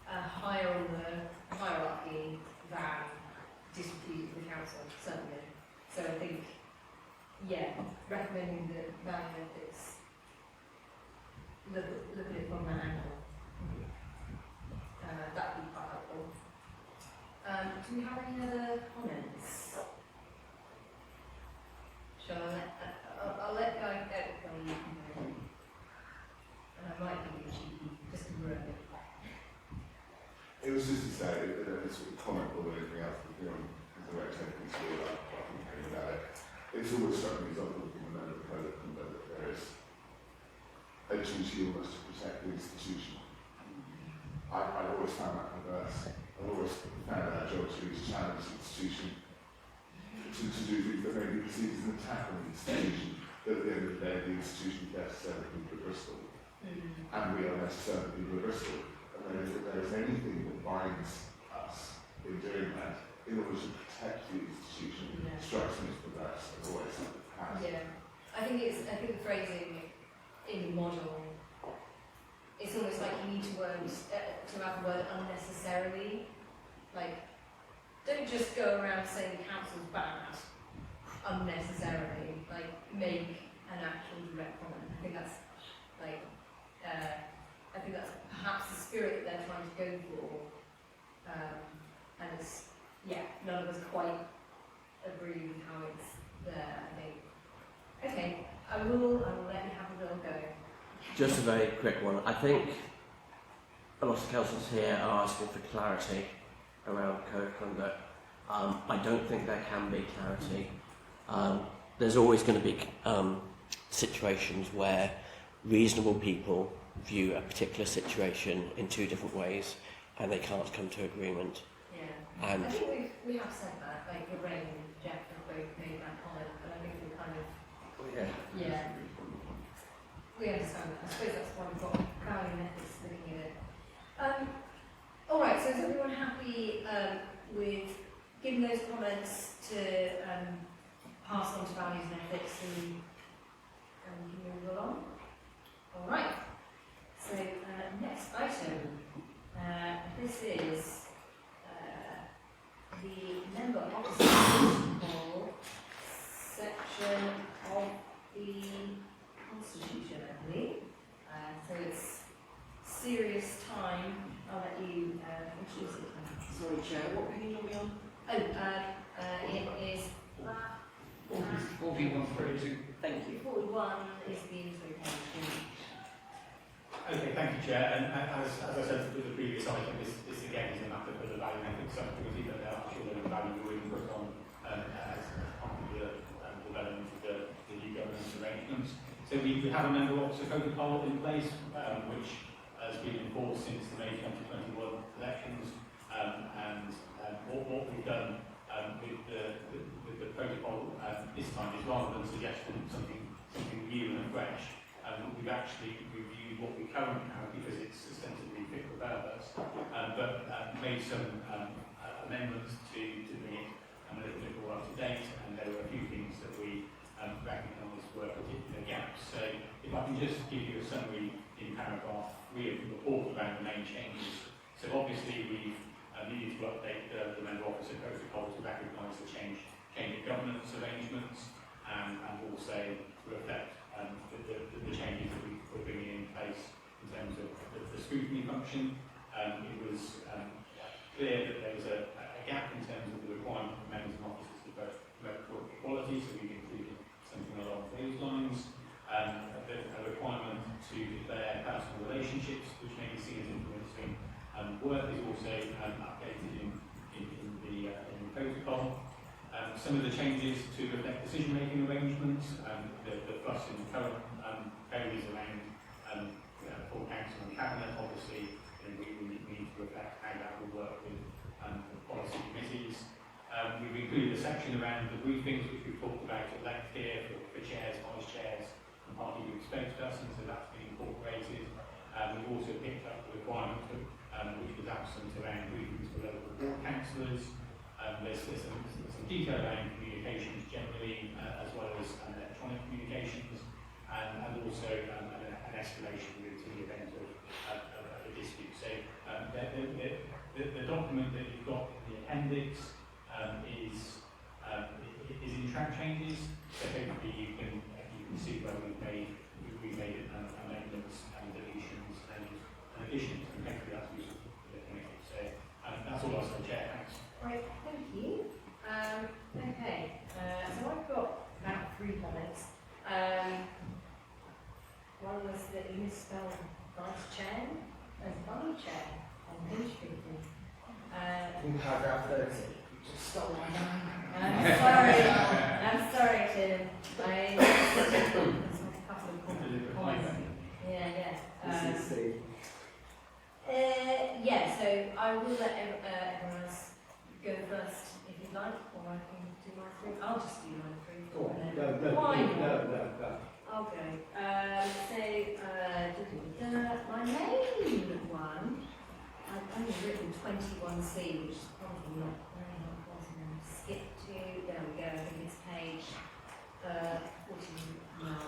higher on the hierarchy than dispute with the council, certainly. So I think, recommending the value ethics, look at it from that angle. That would be quite helpful. Do we have any other comments? Shall I let, I'll let Guy go. And I might be cheeky, just to ruin it. It was just to say, it's sort of comment more than anything else, because the way technically school, I think hearing about it, it's always struck me as other looking at the code of conduct that there is a duty almost to protect the institution. I've always found that perverse. I've always found our job to challenge the institution, to do things that may be perceived as an attack on the institution, but at the end of the day, the institution is there to serve the people of Bristol. And we are there to serve the people of Bristol. And if there is anything that binds us in doing that, in order to protect the institution, strikes me as perverse, as always has. I think the phrasing in the model, it's almost like you need to have the word unnecessarily. Like, don't just go around saying the council's bad unnecessarily. Like, make an actual direct comment. I think that's like, I think that's perhaps the spirit that they're trying to go for. And it's, yeah, none of us quite agree with how it's there, I think. Okay, I will let you have a little go. Just a very quick one. I think a lot of councils here are asking for clarity around code of conduct. I don't think there can be clarity. There's always going to be situations where reasonable people view a particular situation in two different ways and they can't come to agreement. Yeah. And I think we have said that, like Lorraine and Jeff have both made that comment, but I think we kind of, yeah, we understand that. I suppose that's why we've got Crowley Methods looking at it. All right, so is everyone happy with giving those comments to pass on to values and ethics and move along? All right. So next item. This is the member officer protocol section of the Constitution, I believe. So it's serious time. I'll let you introduce it. Sorry, Chair, what page are we on? Oh, it is 4132. Thank you. 41 is the intro page. Okay, thank you, Chair. And as I said with the previous item, this again is a matter for the value ethics subcommittee, but there are actually a value we put on as part of the development of the new governance arrangements. So we have a member officer protocol in place, which has been enforced since the May 2021 elections. And what we've done with the protocol this time is, rather than suggesting something new and fresh, we've actually reviewed what we currently have because it's ostensibly fit for purpose, but made some amendments to bring it a little bit more up to date, and there were a few things that we recognised were particular gaps. So if I can just give you a summary in paragraph 3 of the report around the main changes. So obviously we've needed to update the member officer protocol to recognise the change of governance arrangements and also reflect the changes that we're bringing in place in terms of the scrutiny function. It was clear that there was a gap in terms of the requirement for members and officers to promote equality, so we've included something along those lines. A requirement to declare personal relationships, which may be seen as influencing work, is also updated in the protocol. Some of the changes to reflect decision-making arrangements, the fuss in the current areas around full council and cabinet, obviously, we need to reflect how that will work with policy committees. We've included a section around the briefings, which we've talked about at length here for chairs, vice chairs, and party group spokespersons, so that's been incorporated. We've also picked up the requirement which was absent around briefings for local board councillors. There's some detail around communications generally, as well as electronic communications, and also an escalation route in the event of a dispute. So the document that you've got in the appendix is in track changes. So hopefully you can see where we've made amendments and deletions and additions, and hopefully that's useful for the committee. So that's all I was going to share. Thanks. Right, thank you. Okay, so I've got about 3 comments. One was that you misspelled vice chair as vice chair on page 50. In paragraph 30, you just stole my name. I'm sorry, Tim. There's like a couple of comments. Yeah. Yeah, so I will let everyone else go first if you'd like, or I can do my 3. I'll just do my 3. Go on, Why not? no. Okay. My main one, I've only written 21C, which is probably not very helpful. I'm going to skip to, there we go, I think it's page 49.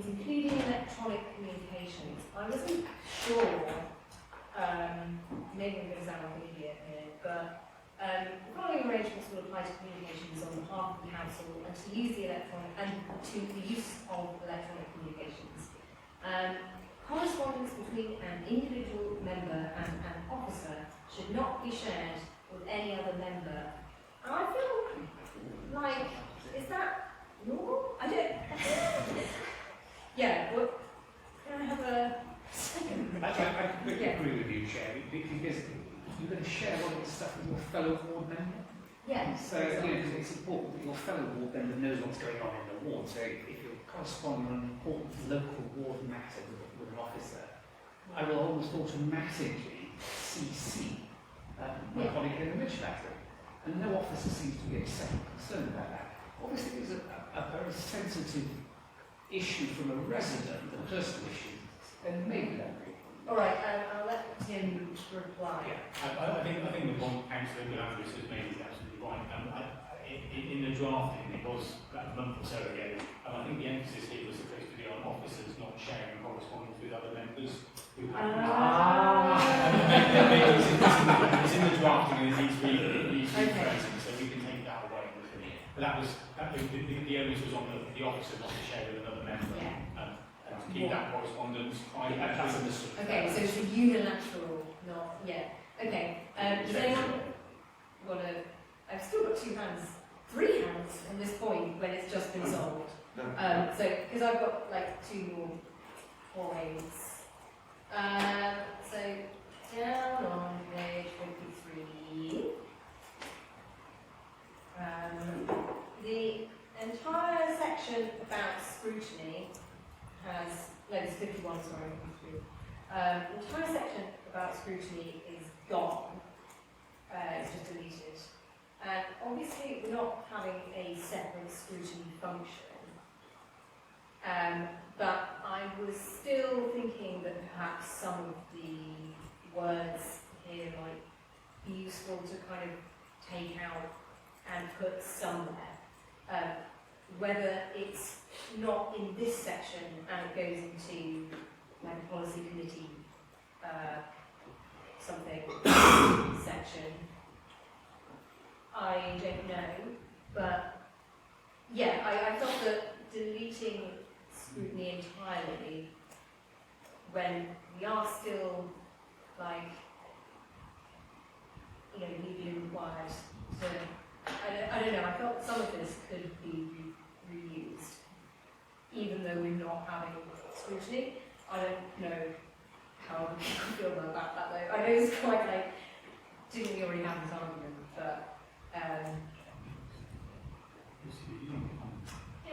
is including electronic communications. I wasn't sure, maybe I'm going to sound like an idiot here, but the following arrangements will apply to communications on behalf of the council and to use the use of electronic communications. Correspondence between an individual member and an officer should not be shared with any other member. And I feel like, is that normal? I don't. Yeah. Well, can I have a second? I completely agree with you, Chair, because you're going to share all this stuff with your fellow ward member. Yeah. So, it's important that your fellow ward member knows what's going on in the ward. So, if you're corresponding on an important local ward matter with an officer, I will almost automatically CC my colleague in the Rich matter. And no officer seems to be upset or concerned about that. Obviously, there's a very sensitive issue from a resident, a personal issue, then maybe that would be. All right, I'll let Tim reply. I think the one councillor that Andrew has made is absolutely right. In the drafting, it was about a month or so ago, and I think the emphasis here was supposed to be on officers not sharing correspondence with other members who have. It's in the drafting and it needs rephrasing, so we can take that away. But the onus was on the officer not to share with another member. To keep that correspondence private. That's understood. Okay, so it's a unilateral, not Okay. Does anyone want to? I've still got 2 hands, 3 hands on this point when it's just been solved. So because I've got like 2 more points. So down on page 53. The entire section about scrutiny has, no, it's 51, sorry, 53. The entire section about scrutiny is gone. It's just deleted. And obviously we're not having a separate scrutiny function. But I was still thinking that perhaps some of the words here might be useful to kind of take out and put somewhere. Whether it's not in this section and it goes into like a policy committee something section, I don't know. But yeah, I felt that deleting scrutiny entirely when we are still like, legally required to, I don't know, I felt some of this could be reused, even though we're not having scrutiny. I don't know how people feel about that though. I know it's quite like, didn't we already have this argument, but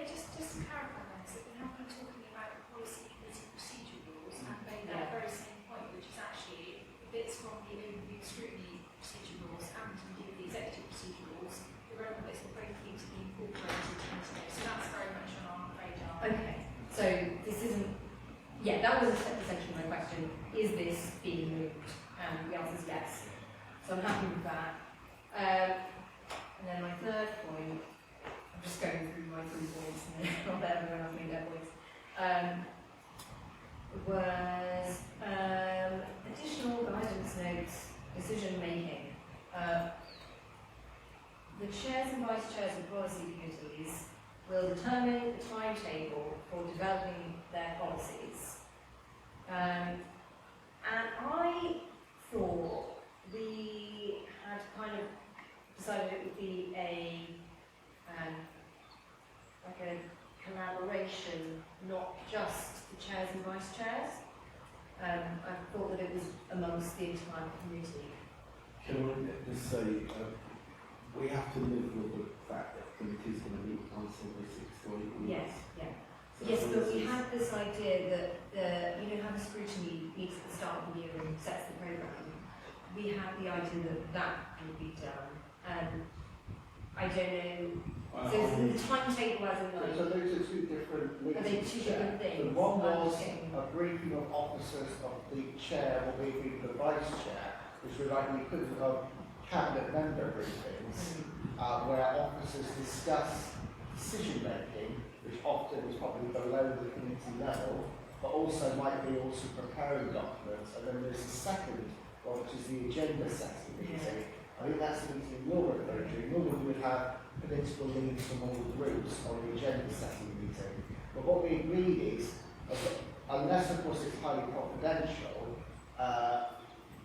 just to clarify that, so we have been talking about the policy committee procedure rules and made that very same point, which is actually bits from the overview scrutiny procedure rules and indeed the executive procedure rules, the relevant bits will both need to be incorporated into those. So that's very much on our radar. okay, so this isn't, that was essentially my question. Is this being moved? And the answer is yes. So I'm happy with that. And then my third point, I'm just going through my 3 points and then I'll let everyone else make their points, was additional guidance notes, decision making. The chairs and vice chairs of policy committees will determine the timetable for developing their policies. And I thought we had kind of decided it would be like a collaboration, not just the chairs and vice chairs. I thought that it was amongst the entire committee. Can I just say, we have to live with the fact that the committee is going to meet once every 6 to 8 weeks. Yes, yes, but we had this idea that, how the scrutiny meets at the start of the year and sets the programme. We had the idea that would be done. I don't know. So the timetable hasn't like. So those are 2 different meetings. Are they 2 different things? So one was a briefing of officers of the chair or maybe the vice chair, which would like the equivalent of cabinet member briefings, where officers discuss decision making, which often is probably below the committee level, but also might be also preparing documents. And then there's a second one, which is the agenda setting meeting. I think that's the meeting you're referring to. Normally we would have political leaders from all the groups on the agenda setting meeting. But what we agreed is, unless of course it's highly confidential,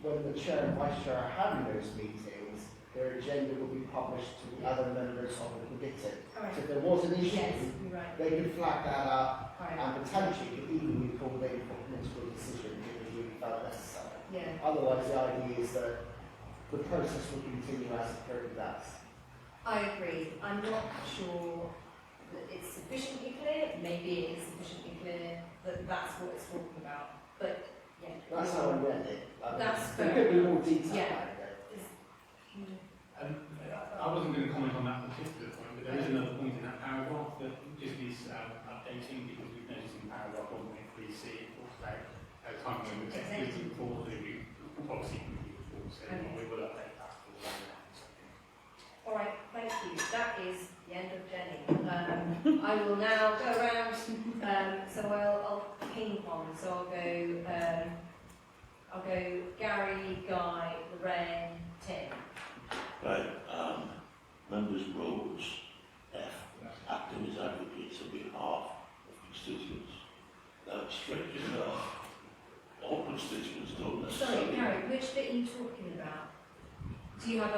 when the chair and vice chair are having those meetings, their agenda will be published to the other members of the committee. Right. So if there was an issue, Yes, you're right. they could flag that up Right. and potentially could even be called in for political decision if it really felt necessary. Yeah. Otherwise, the idea is that the process will continue as it currently does. I agree. I'm not sure that it's sufficiently clear. Maybe it is sufficiently clear that that's what it's talking about. But yeah. That's how I read it. That's there fair could be enough. more detail Yeah. about it. I wasn't going to comment on that particular point, but there is another point in that paragraph that just needs updating, because we've noticed in paragraph 1.3c, it talks about time when the text is before the policy review report, so we will update that for the All right, thank you. That is the end of Jenny. I will now go around. So I'll ping pong. So I'll go Gary, Guy, Lorraine, Tim. Right, members' roles, F, acting as advocates on behalf of constituents. Now, strangely enough, all constituents don't necessarily... Sorry, Gary, which bit are you talking about? Do you have a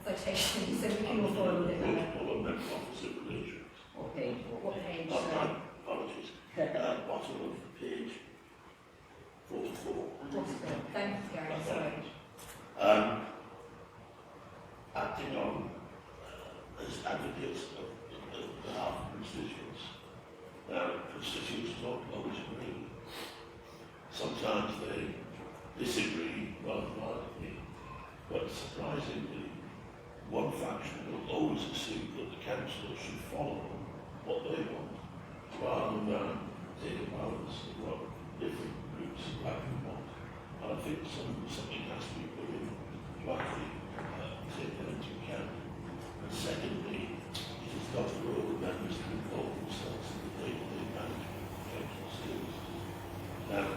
citation so we can all follow it? Protocol of member officer relations. What page? What page? Apologies. Bottom of page 44. Thank you, Gary. Sorry. Acting on as advocates of behalf of constituents. Now, constituents don't always agree. Sometimes they disagree rather violently, but surprisingly, one faction will always assume that the council should follow what they want, rather than take a balance of what different groups actually want. And I think something has to be put in to actually take that into account. And secondly, it has got to role the members to involve themselves in the day-to-day management of the council services. Now,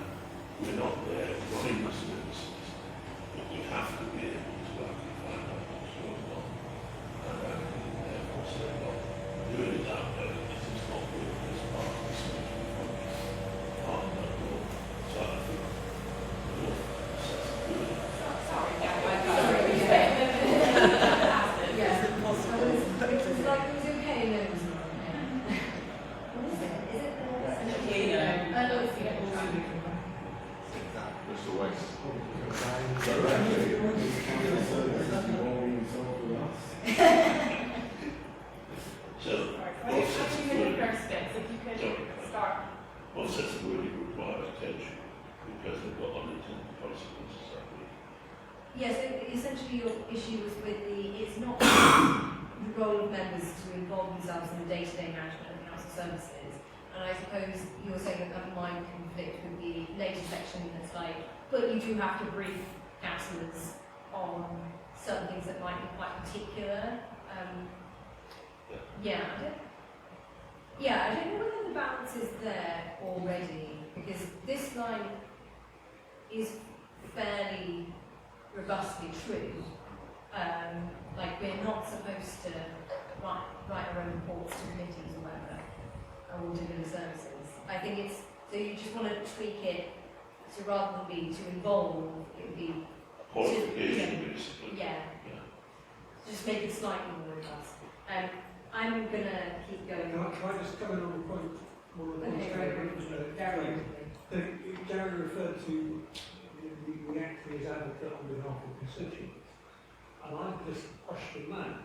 we're not there running the services, but we have to be able to actually find out what's going on. And therefore say, well, doing it that way, it is not working as part of the social function, part of that role. So I think we'll assess doing it. Sorry, Gary. Yes, it was like it was okay and then it was not okay. What is it? Is it the no, it's the Mr. Waste. So, both sets of wording require attention because they've got unintended consequences, I believe. Yes, essentially your issue was with it's not the role of members to involve themselves in the day-to-day management of council services. And I suppose you're saying that might conflict with the later section that's like, but you do have to brief councillors on certain things that might be quite particular. I don't know whether the balance is there already, because this line is fairly robustly true. Like we're not supposed to write our own reports to committees or whatever, or deliver services. I think it's, so you just want to tweak it, so rather than be to involve, it would be Qualification, basically. yeah. Just make it slightly more robust. I'm going to keep going. Can I just come in on the point? One of the Okay, points very briefly. Gary referred to the acting as advocate on behalf of constituents. And I just question that,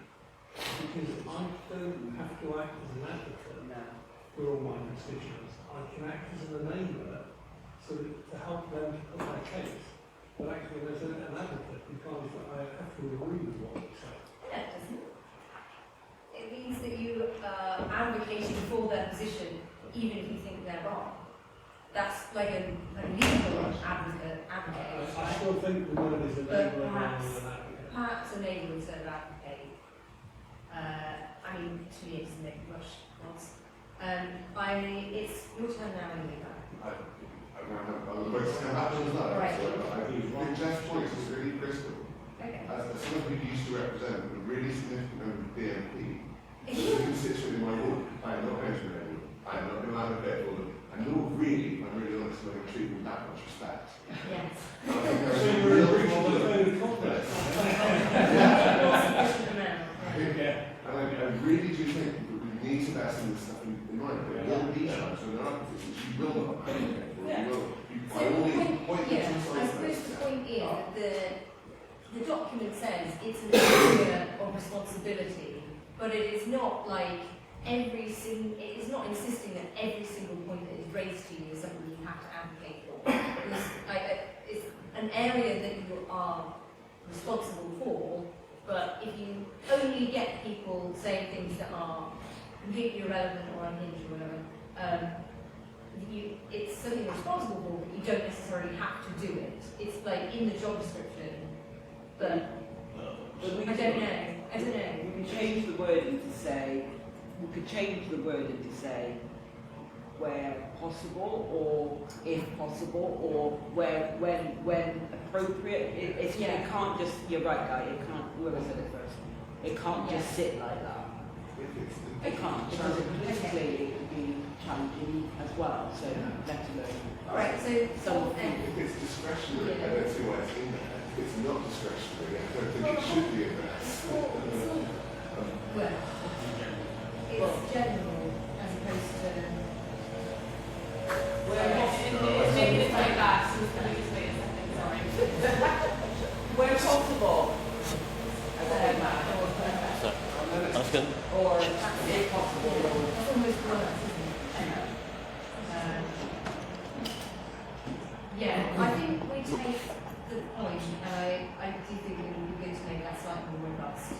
because I don't have to act as an advocate for all my constituents. I can act as an enabler so that, to help them to put their case. But actually, as an advocate, because I have to agree with what they say. Yeah, it doesn't. It means that you are advocating for their position, even if you think they're wrong. That's like a legal advocate. I still think the word is enabler rather than advocate. Perhaps enable instead of advocate. I mean, mean, 2 years, isn't it? Gosh, it's your turn now, Lisa. I'm going to come back to that. Right. So I think Jeff's point is really critical. Okay. As someone who used to represent a really significant member of the BNP, as a constituent in my ward, I am not going to marry them. I am not going to advocate for them. And nor really, if I'm really honest, I'm going to treat them with that much respect. Yes. I think there is a real conflict. And I really do think that we need to bear some of this stuff in mind. There will be times when there are positions you will not advocate for. You will. So By all means, the point point, them yeah, to I some suppose place. the point is that the document says it's an area of responsibility, but it is not like it is not insisting that every single point that is raised to you is something you have to advocate for. It's an area that you are responsible for, but if you only get people saying things that are completely irrelevant or unhinged or whatever, it's something you're responsible for, but you don't necessarily have to do it. It's like in the job description, but I don't know. We can change the wording to say, where possible, or if possible, or when appropriate. It can't just, you're right, Guy, it can't, whoever said it first, it can't just sit like that. It can't, because politically it could be challenging as well, so let alone. Alright, so If it's discretionary, I don't see why it's in there. If it's not discretionary, I don't think it should be in there. well, it's general as opposed to. Maybe it's like that, so can we just wait a second, sorry. Where possible. I was going Or if possible. That's almost products, isn't it? Yeah, I think we take the point, and I do think it would be good to make that slightly more robust.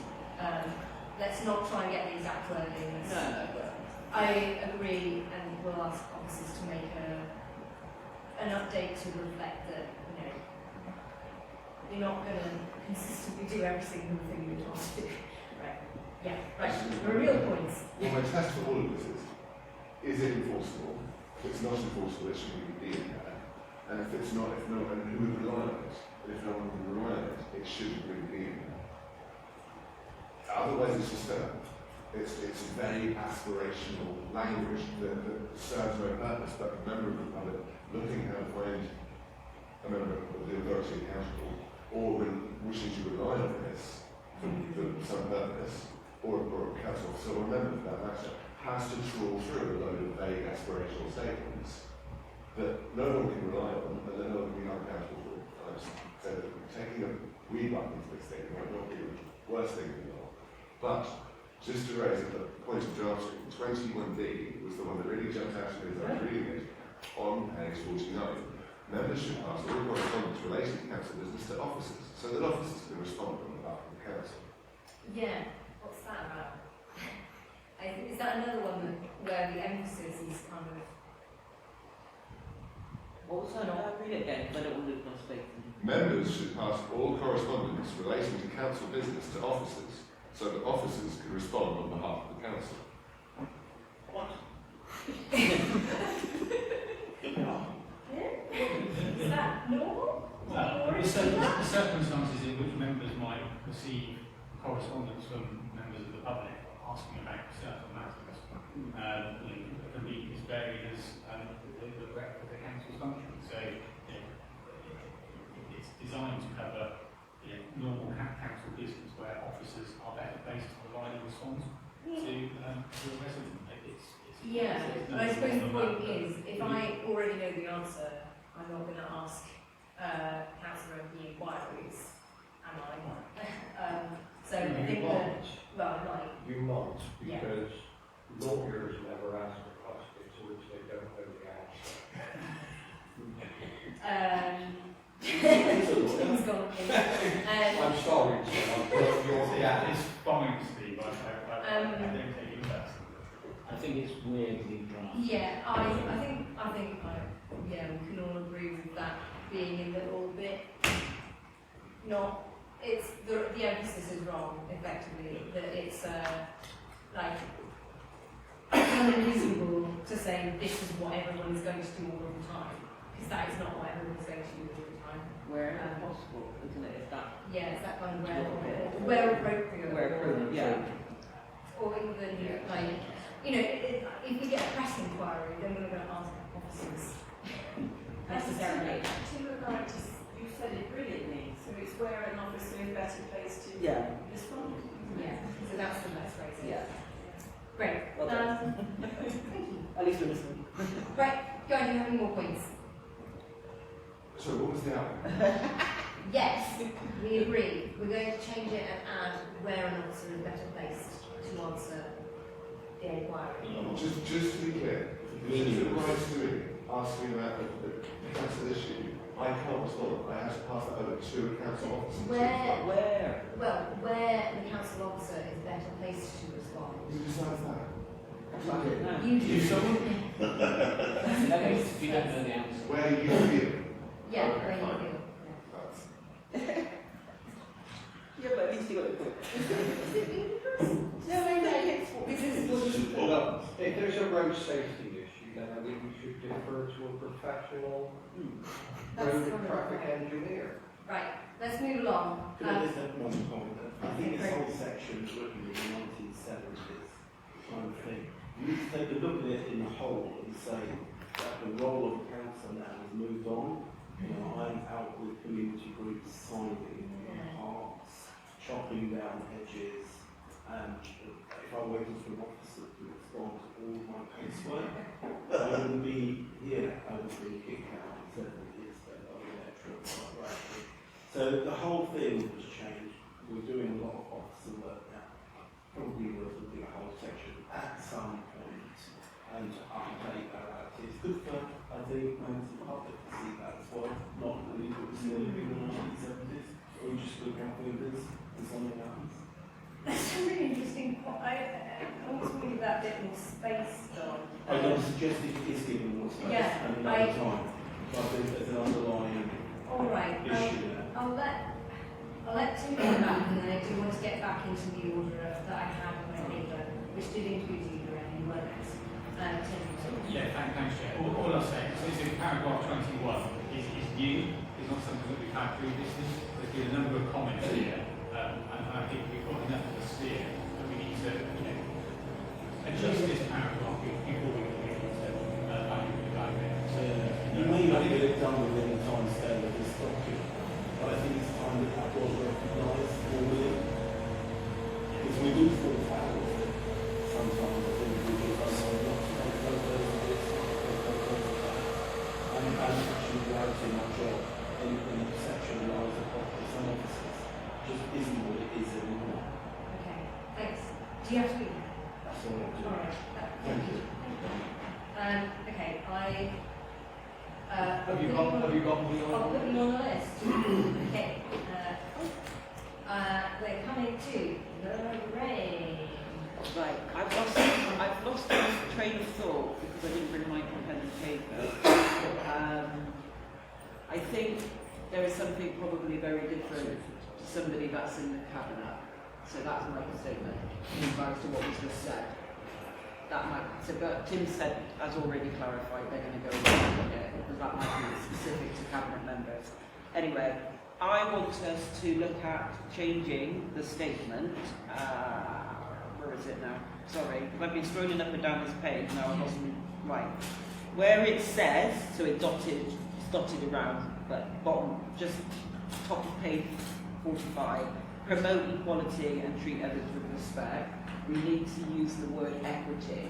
Let's not try and get the exact wording. No. I agree, and we'll ask officers to make an update to reflect that, you're not going to consistently do every single thing you're told to do. Right. Yeah, right. There are real points. Well, my test for all of this is it enforceable? If it's not enforceable, it shouldn't be in there. And if it's not, and who would rely on it? And if no one would rely on it, it shouldn't really be in there. Otherwise, it's just it's very aspirational language that serves no purpose, but a member of the public looking how to find a member of the authority accountable, or wishing to rely on this for some purpose, or a council officer or a member for that matter, has to trawl through a load of vague aspirational statements that no one can rely on and that no one can be held accountable for. So taking a rebuttal to this thing might not be the worst thing in the world. But just to raise the point of drafting, 21D was the one that really jumped out at me as I was reading it on page 49. Members should pass all correspondence relating to council business to officers, so that officers can respond on behalf of the council. Yeah, what's that about? Is that another one where the emphasis is kind of. Also, read it again, because I don't want to lose my space. Members should pass all correspondence relating to council business to officers, so that officers can respond on behalf of the council. What? Is that normal? The circumstances in which members might receive correspondence from members of the public asking about certain matters can be as varied as the breadth of the council's function. So it's designed to cover normal council business where officers are better placed to provide a response to a resident. Yeah, but I suppose the point is, if I already know the answer, I'm not going to ask councillor MP inquiries, am I? So I think that, well, like. You might, Yeah. because lawyers never ask for questions to which they don't know the answer. Things gone. I'm sorry, Tim, Yeah, it's fine, Steve. I don't take it personally. I think it's weirdly draft. Yeah, I think yeah, we can all agree with that being a little bit not. It's the emphasis is wrong. Effectively, that it's like, it's unreasonable to say this is what everyone is going to do all of the time, because that is not what everyone is going to do all the time. Where possible, isn't it? Is that Yeah, it's that kind of where appropriate. where appropriate? Yeah. Or even, like, you know, if we get a press inquiry, then we're going to ask officers necessarily. To regard to, you said it brilliantly, so it's where an officer is better placed to Yeah. respond. Yeah, so that's the best phrase. Yeah. Great. Well done. At least we're listening. Right, go on, do you have any more points? So what was the outcome? Yes, we agree. We're going to change it and add where an officer is better placed to answer the inquiry. Just to be clear, if you rise to me asking about the council issue, I can't respond. I have to pass that over to a council officer. Where? Well, where the council officer is better placed to respond. Who decides that? You do. That means if you don't know the answer. Where you feel. Yeah, Okay, where you fine. feel. That's- Yeah, but at least you got the point. No, this is what you Well, if there's a road safety issue, then I think we should defer to a professional That's road fine. traffic engineer. Right, let's move along. Can I just have one comment? I think this whole section was written in the 1970s, kind of thing. You need to take a look at it in the whole and say that the role of the council now has moved on. You know, I'm out with community groups, signing parks, chopping down hedges, and if I waited for an officer to respond to all my casework, I wouldn't be here. I would be kicked out in 7 years ago by the electorate. Right. So the whole thing has changed. We're doing a lot of officer work now. Probably worth looking at a whole section at some point and to update that. It's good for, I think, members of the public to see that as well. Not really what was still in the 1970s. Or you just look out windows and something happens. That's a really interesting point. I always think about a bit more space, John. I don't suggest it is giving more space Yeah, and another time. But I think there's an underlying All right, issue there. I'll let Tim come back, and then I do want to get back into the order that I had on my paper, which did include you, Lorraine, you weren't it? Tim. Yeah, thanks, Chair. All I'll say is in paragraph 21 is new, it's not something that we've had previously. There's been a number of comments here, and I think we've got enough of a steer that we need to, adjust this paragraph before we can get into evaluate. So, You may not get it done within the time scale of this document, but I think it's time that that was recognised formally. Because we do fall foul of it sometimes. I think we do sometimes not to make photos of this, photos of that. And actually reality in our job, in the perception of lives of some officers, just isn't what it is anymore. Okay, thanks. Do you have to be? That's all I'm doing. All right. Thank you. Okay, Have you got me I'll put you on the list. Okay. We're coming to Lorraine. Right, I've lost my train of thought because I didn't bring my pen and paper. I think there is something probably very different to somebody that's in the cabinet. So that's my statement in regards to what was just said. That might, so, but Tim said, as already clarified, they're going to go along with it because that might be specific to cabinet members. Anyway, I want us to look at changing the statement. Where is it now? Sorry, because I've been scrolling up and down this page now. I wasn't right. Where it says, so it's dotted around, but bottom, just top of page 45. Promote equality and treat others with respect. We need to use the word equity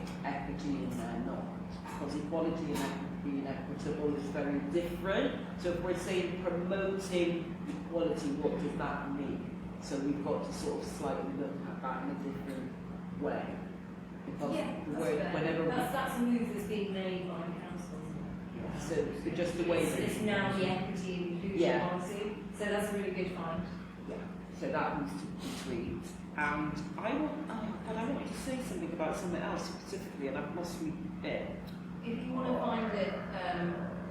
in there, not because equality and being equitable is very different. So if we're saying promoting equality, what does that mean? So we've got to sort of slightly look at that in a different way. Because the word, whenever that's a move that's being made by council. So just the way it's now the equity and inclusion policy. So that's a really good find. Yeah. So that needs to be tweaked. And I want to say something about something else specifically, and I've lost my bit. If you want to find it,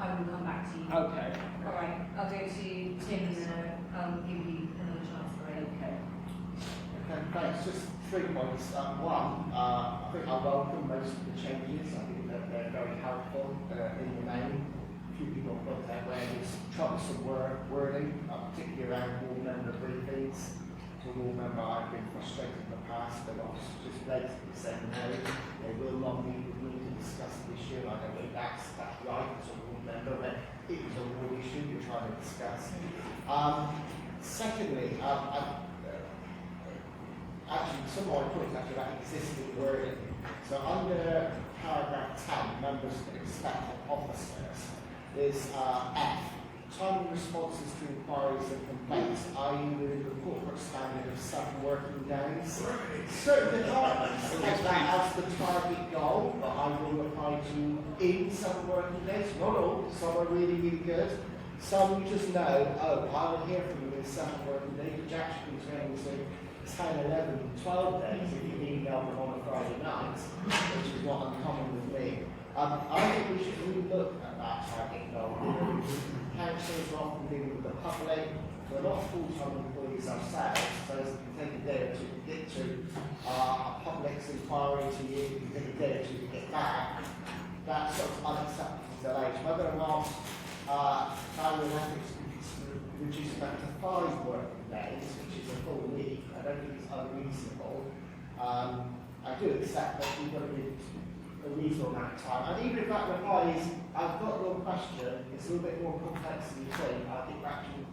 I will come back to you. Okay. All right. I'll go to Tim and I'll give you another chance for it. Okay. Okay, thanks. Just 3 points. One, I think I welcome most of the changes. I think that they're very helpful in the main. A few people put out where there's troublesome wording, particularly around board member briefings. To a board member, I've been frustrated in the past, but obviously just blatantly saying no, they will not meet with me to discuss the issue. I don't think that's right as a board member, but it is a board issue you're trying to discuss. Secondly, actually, some of my points actually about existing wording. So under paragraph 10, members can expect officers, is F, timely responses to inquiries and complaints, i.e. within the corporate standard of 7 working days. Certain departments have that as the target goal, but I will apply to in 7 working days. Not all, some are really, really good. Some you just know, oh, I will hear from you in 7 working days, which actually turns into 10, 11, 12 days if you email them on a Friday night, which is not uncommon with me. I think we should relook at that target goal. Councillors are often dealing with the public, we're not full-time employees ourselves, so it can take a day or two to get to a public's inquiry to you, it can take a day or two to get back. That's sort of unacceptable delay. Whether or not value and ethics reduce back to 5 working days, which is a full week, I don't think it's unreasonable. I do accept that you've got to be a reasonable amount of time. And even if that replies, I've got your question, it's a little bit more complex than you think. I think actually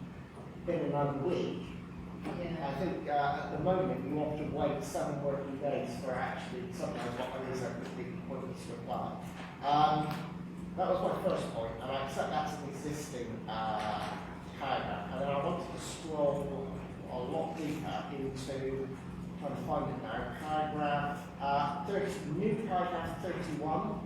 been another week. Yeah. I think at the moment you often wait 7 working days for actually sometimes what there is a big pointless reply. That was my first point, and I accept that's an existing paragraph. And then I wanted to scroll a lot deeper into, trying to find it now, paragraph new paragraph 31.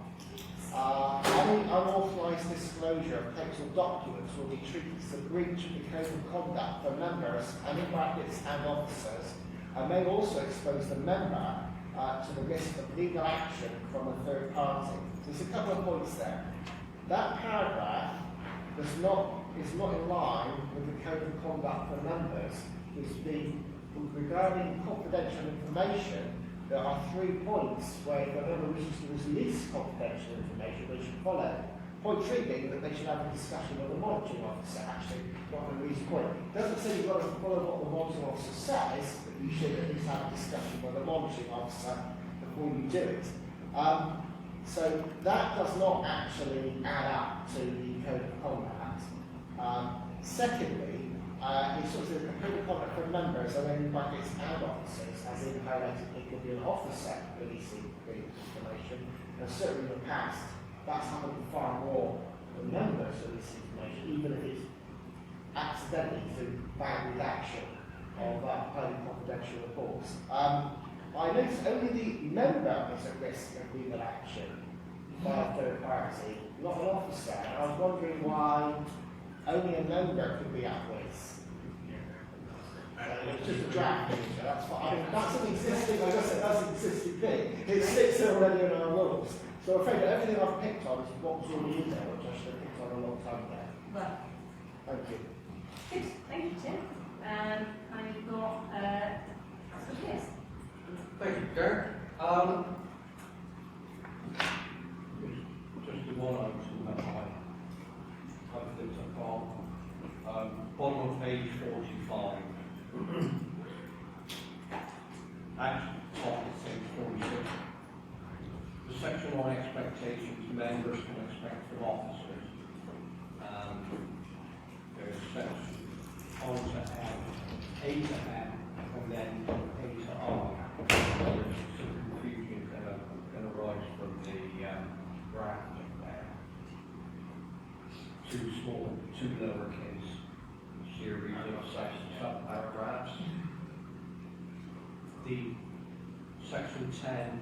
Any unauthorised disclosure of council documents will be treated as a breach of the code of conduct for members and in brackets and officers, and may also expose the member to the risk of legal action from a third party. There's a couple of points there. That paragraph is not in line with the code of conduct for members. Regarding confidential information, there are 3 points where if a member wishes to release confidential information, they should follow. Point 3 being that they should have a discussion with the monitoring officer, actually, not a reason point. It doesn't say you've got to follow what the monitoring officer says, but you should at least have a discussion with the monitoring officer before you do it. So that does not actually add up to the code of conduct. Secondly, it sort of says the code of conduct for members and then in brackets and officers, as in highlighted it could be an officer releasing the information. And certainly in the past, that's happened far more than members releasing information, even if it's accidentally through bad redaction of highly confidential reports. I noticed only the member is at risk of legal action by a third party, not an officer. And I was wondering why only a member could be at risk. It's just a draft picture, that's fine. I mean, that's an existing, like I said, that's an existing thing. It sits already in our rules. So I'm afraid that everything I've picked on is what was already in there, which I should have picked on a long time ago. Well, Thank you. good. Thank you, Tim. I've got yes. Thank you, Chair. Just the one item that I think I can't. Bottom of page 45. Actually, top of page 46. The section on expectations members can expect from officers. There's section on to M, A to M, and then A to R. There's some confusion that arise from the draft there. 2 small, 2 lowercase series of subparagraphs. The section 10,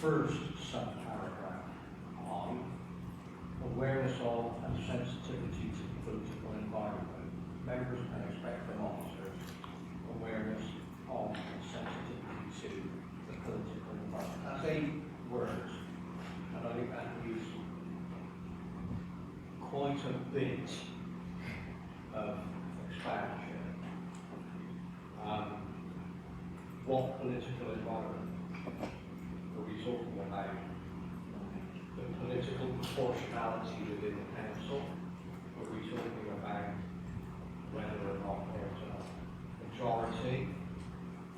first subparagraph, I, awareness of and sensitivity to the political environment. Members can expect from officers awareness of and sensitivity to the political environment. That's 8 words, and I think that leaves quite a bit of expansion. what political environment are we talking about? The political proportionality within the council? Are we talking about whether or not there's a majority,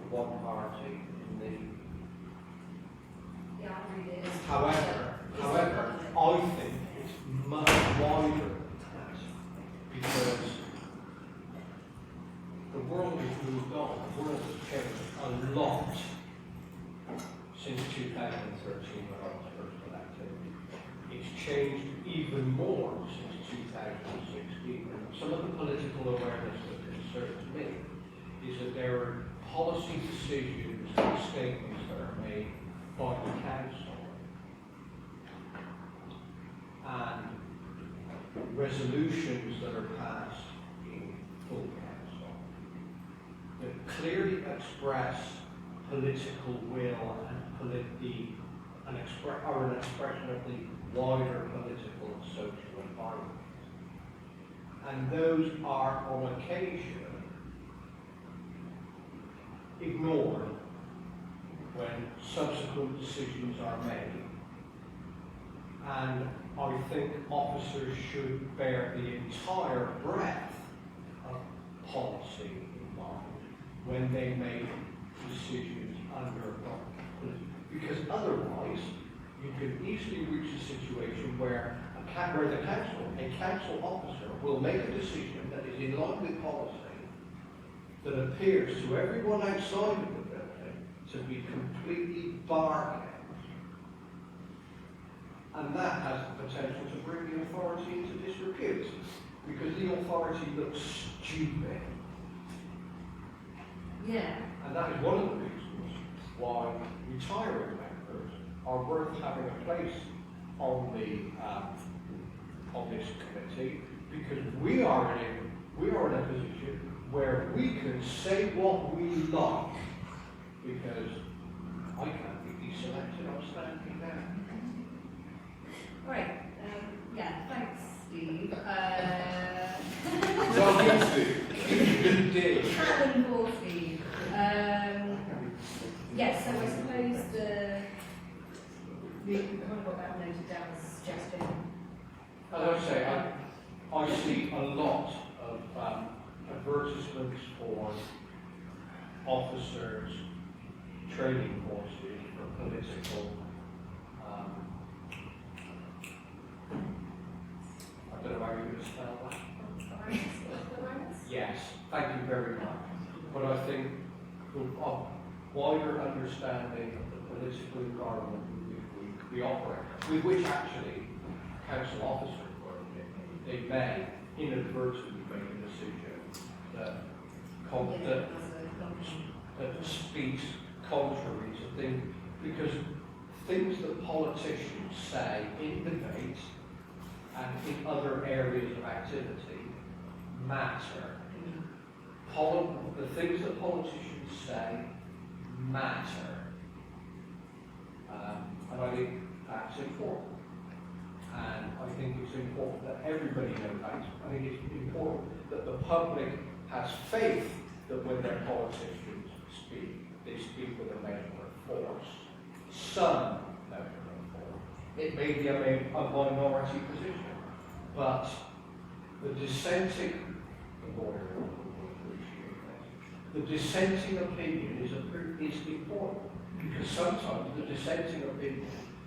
one party in the... Yeah, I read it as... However, I think it's much wider than that, because the world has moved on, the world has changed a lot since 2013 when I was first elected. It's changed even more since 2016. Some of the political awareness that concerns me is that there are policy decisions and statements that are made by the council and resolutions that are passed in full council that clearly express political will and an expression of the wider political and social environment. And those are on occasion ignored when subsequent decisions are made. And I think officers should bear the entire breadth of policy in mind when they make decisions under political. Because otherwise, you could easily reach a situation where a council officer will make a decision that is in line with policy that appears to everyone outside of the building to be completely bargained. And that has the potential to bring the authority into disrepute, because the authority looks stupid. Yeah. And that is one of the reasons why retiring members are worth having a place on this committee, because we are in a position where we can say what we like, because I can't be deselected, I'm standing there. Right, yeah, thanks, Steve. Well done, Steve. Good day. Cannon for Steve. Yes, so I suppose we kind of got that noted down as a suggestion. As I say, I see a lot of advertisements for officers, training courses for political. I don't know how you're going to spell that. Yes, thank you very much. But I think a wider understanding of the political environment in which we operate, with which actually council officers work in, they may inadvertently make a decision that speaks contrary to things, because things that politicians say in debate and in other areas of activity matter. The things that politicians say matter. And I think that's important. And I think it's important that everybody knows that. I think it's important that the public has faith that when their politicians speak, they speak with a measure of force. Some measure of force. It may be a minority position, but the dissenting opinion is important, because sometimes the dissenting opinion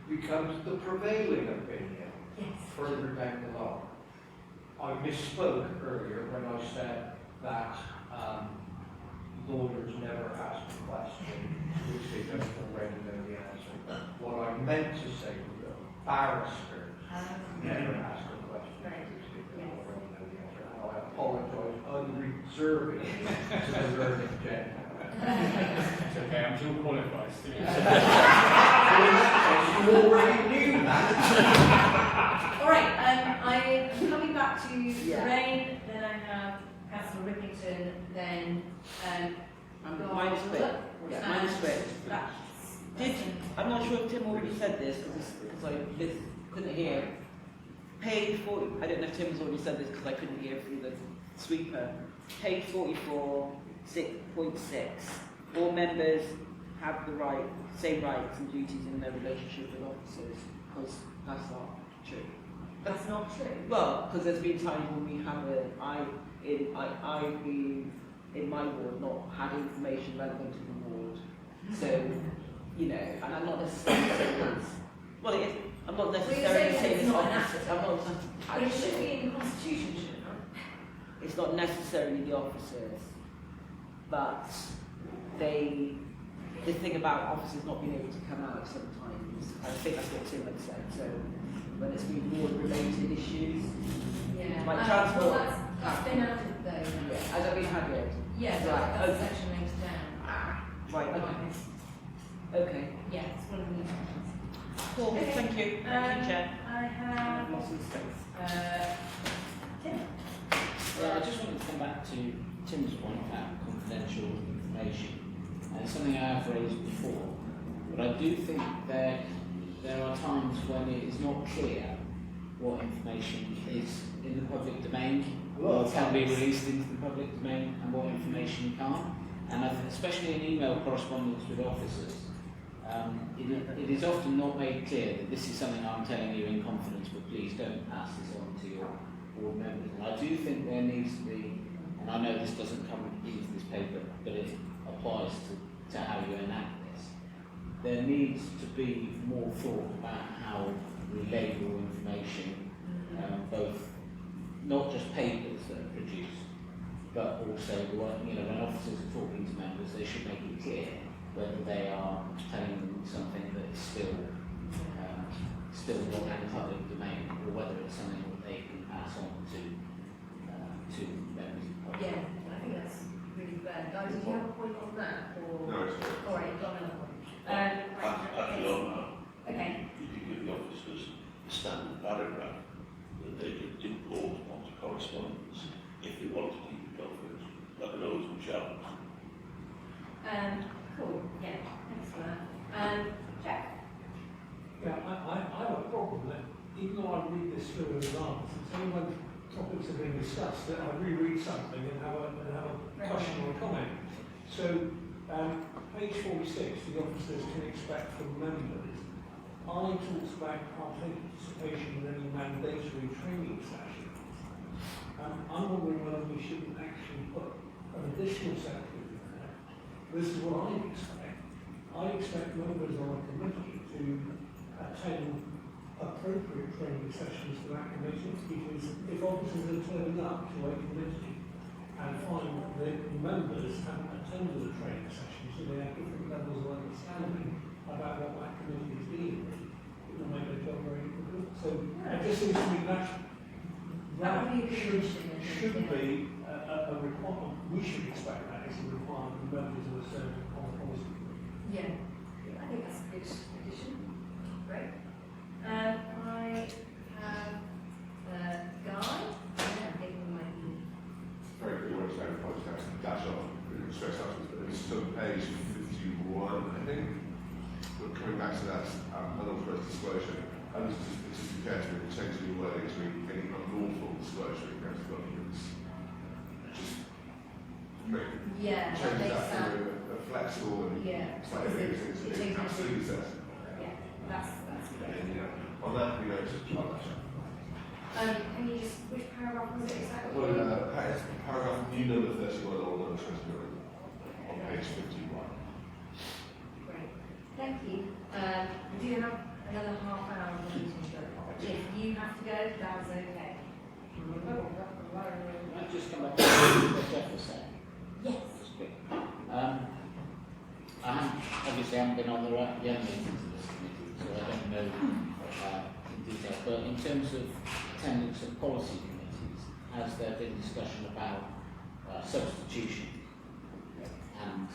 becomes the prevailing opinion further down the line. I misspoke earlier when I said that lawyers never ask a question which they don't already know the answer. What I meant to say was that barristers never ask a question which they don't already know the answer. And I apologise unreservedly to the learned gentleman. It's okay, I'm still qualified, Steve. You already knew that. All right, I'm coming back to Lorraine, then I have Councillor Rippington, then Mine's quick. Yeah, mine's quick. I'm not sure if Tim already said this because I couldn't hear. Page 40. I don't know if Tim has already said this because I couldn't hear through the sweeper. Page 44, 6.6. all members have the same rights and duties in their relationship with officers, because that's not true. That's not true. Well, because there's been times when we haven't, I've been in my ward not had information relevant to the ward. So, you know, and I'm not necessarily saying it's, well, it is, I'm not necessarily saying it's not officers. I'm not, But it should be in the constitution, shouldn't it? it's not necessarily the officers, but the thing about officers not being able to come out sometimes, I think that's what Tim had said, so when it's been ward-related issues, Yeah. like transport. Well, that's been added though. Yeah, has that been added? Yeah, Right, that's okay. section later down. Right, okay. Okay. Yeah, it's one of the new sections. Cool, Okay, thank you. Thank you, Chair. I have, Lots of space. Tim. Well, I just wanted to come back to Tim's point about confidential information. And it's something I have raised before, but I do think there are times when it is not clear what information is in the public domain, or can be released into the public domain, and what information can't. And especially in email correspondence with officers, it is often not made clear that this is something I'm telling you in confidence, but please don't pass this on to your board members. And I do think there needs to be, and I know this doesn't come into this paper, but it applies to how you enact this. There needs to be more thought about how we label information, both not just papers that are produced, but also when officers are talking to members, they should make it clear whether they are telling them something that is still not in the public domain, or whether it's something that they can pass on to members of the public. Yeah, I think that's really fair. Guys, do you have a point on that? Or... No, it's not. All right, you've got another point. Actually, on that, Okay. you can give the officers a standard paragraph that they can import onto correspondence if they want to keep it confidential, like an open challenge. Cool, yeah, thanks for that. Jack? Yeah, I have a problem that even though I read this through in advance, it's only when topics are being discussed that I reread something and have a question or a comment. So, page 46, the officers can expect from members. I talks about participation in any mandatory training sessions. I'm wondering whether we shouldn't actually put an additional section in there. This is what I expect. I expect members on a committee to attend appropriate training sessions for that committee, because if officers are turning up to a committee and find that the members haven't attended a training session, so they have different levels of understanding about what that committee is dealing with, it will make their job very difficult. So it just seems to me that should be a requirement. We should expect that as a requirement of members of a certain policy group. Yeah, I think that's a good addition. Great. I have Guy. Yeah, I'm getting my Very good work, Sarah. Apologies, I dash off, stress out, but it's on page 51, I think. But coming back to that unauthorised disclosure, and it's just be careful with changing the wording to any unlawful disclosure in terms of documents. Just Yeah, that change makes that sense. to a flexible and slightly It absolutely certain. Yeah, that's good. And, on that, we know to charge. Can you just, which paragraph was it exactly? Well, paragraph new number 31 or number 29 on page 51. Great. Thank you. We do have another half hour of the meeting to go. If you have to go, that's okay. Can I just come back to what Jeff was saying? Yes. Just quick. I haven't been on the meetings of this committee, so I don't know in detail. But in terms of attendance at policy committees, has there been discussion about substitution? And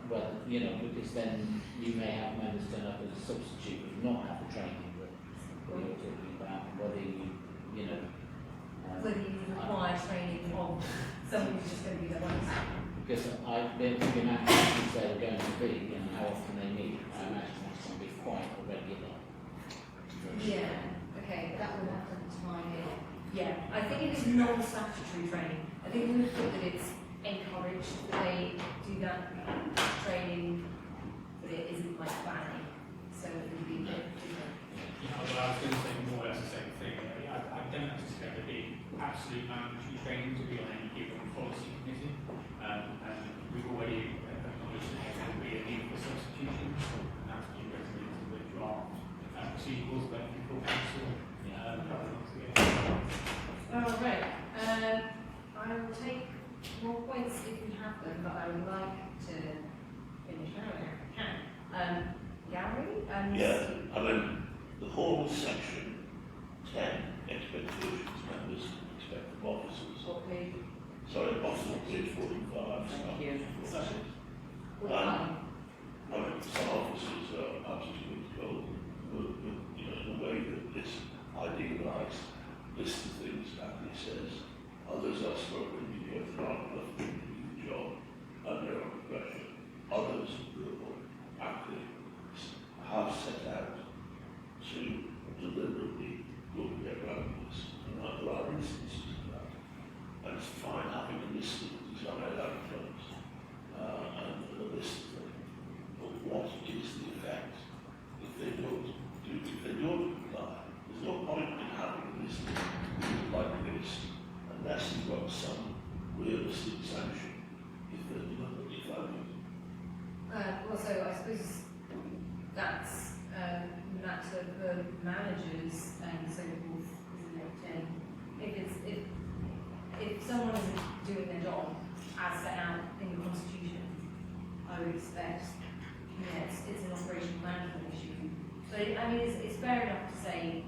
whether, because then you may have members turn up as a substitute but not have the training that you're talking about, and whether whether you require training of someone who's just going to be there once. because the amount of meetings there are going to be and how often they meet, I imagine that's going to be quite a regular. Yeah, okay, that will have to time in. Yeah, I think it is non-statutory training. I think we would put that it's encourage that they do that training, but it isn't like planning, so it would be a bit different. Yeah, well, I was going to say more or less the same thing. I don't anticipate there being absolute mandatory training to be on any given policy committee, and we've already acknowledged that there will be a need for substitution, and that's been written into the draft procedures that the full council a couple of months ago. All right. I will take more points if we have them, but I would like to finish earlier if I can. Gary? Yeah, I mean, the whole section 10, expectations, members, expected officers. What page? Sorry, bottom of page 45. Thank you. I mean, some officers are absolutely told, you know, in a way that this idealised list of things Andy says. Others are struggling because they're not enough to do the job and they're under pressure. Others will actually have set out to deliberately look at their values. And there are instances of that. And it's fine having a list of desired outcomes and a list of them. But what is the effect if they don't comply? There's no point in having a list like this unless you've got some realistic sanction if they're deliberately valued. Well, so I suppose that's a matter for managers and so forth, isn't it? If someone isn't doing their job as set out in the Constitution, I would expect, it's an operational management issue. So, I mean, it's fair enough to say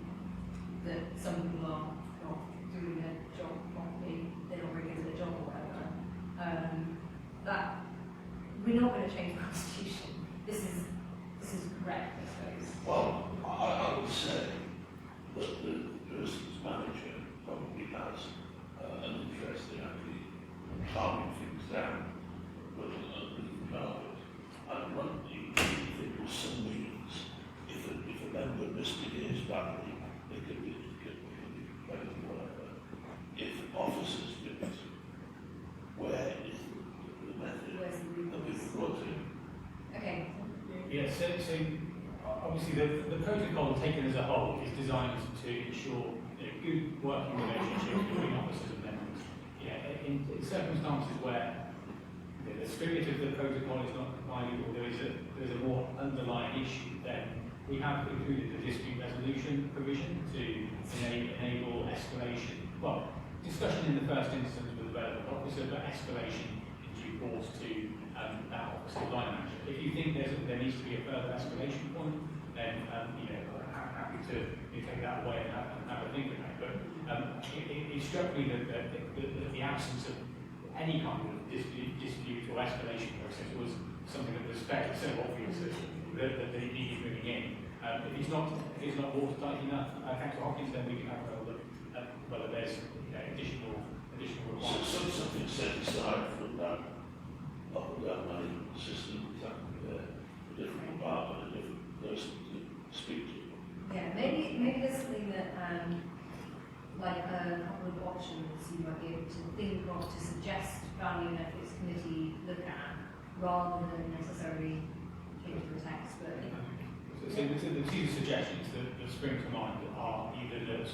that some people are not doing their job properly, they're not very good at their job or whatever. That we're not going to change the Constitution. This is correct, I suppose. Well, I would say that the person's manager probably has an interest in actually calming things down rather than leaving carpet. And one thing, there was some meetings, if a member misbehaves badly, they could be whatever. If officers do it, where is the method that we brought in? Okay. Yeah, so obviously the protocol taken as a whole is designed to ensure good working relationships between officers and members. Yeah, in circumstances where the spirit of the protocol is not complied with, or there's a more underlying issue, then we have included the dispute resolution provision to enable escalation. Well, discussion in the first instance with the relevant officer, but escalation in due course to that officer's line manager. If you think there needs to be a further escalation point, then I'm happy to take that away and have a think about it. But it struck me that the absence of any kind of dispute or escalation process was something that was fairly so obvious that it needed moving in. If it's not watertight enough, Councillor Hopkins, then we can have a look at whether there's additional requirements. So something set aside from that up and down management system, exactly there, a different department, a different person to speak to. Yeah, maybe there's something that, like a couple of options you might be able to think of to suggest value and ethics committee look at, rather than necessarily change the text. But So the two suggestions that spring to mind are either that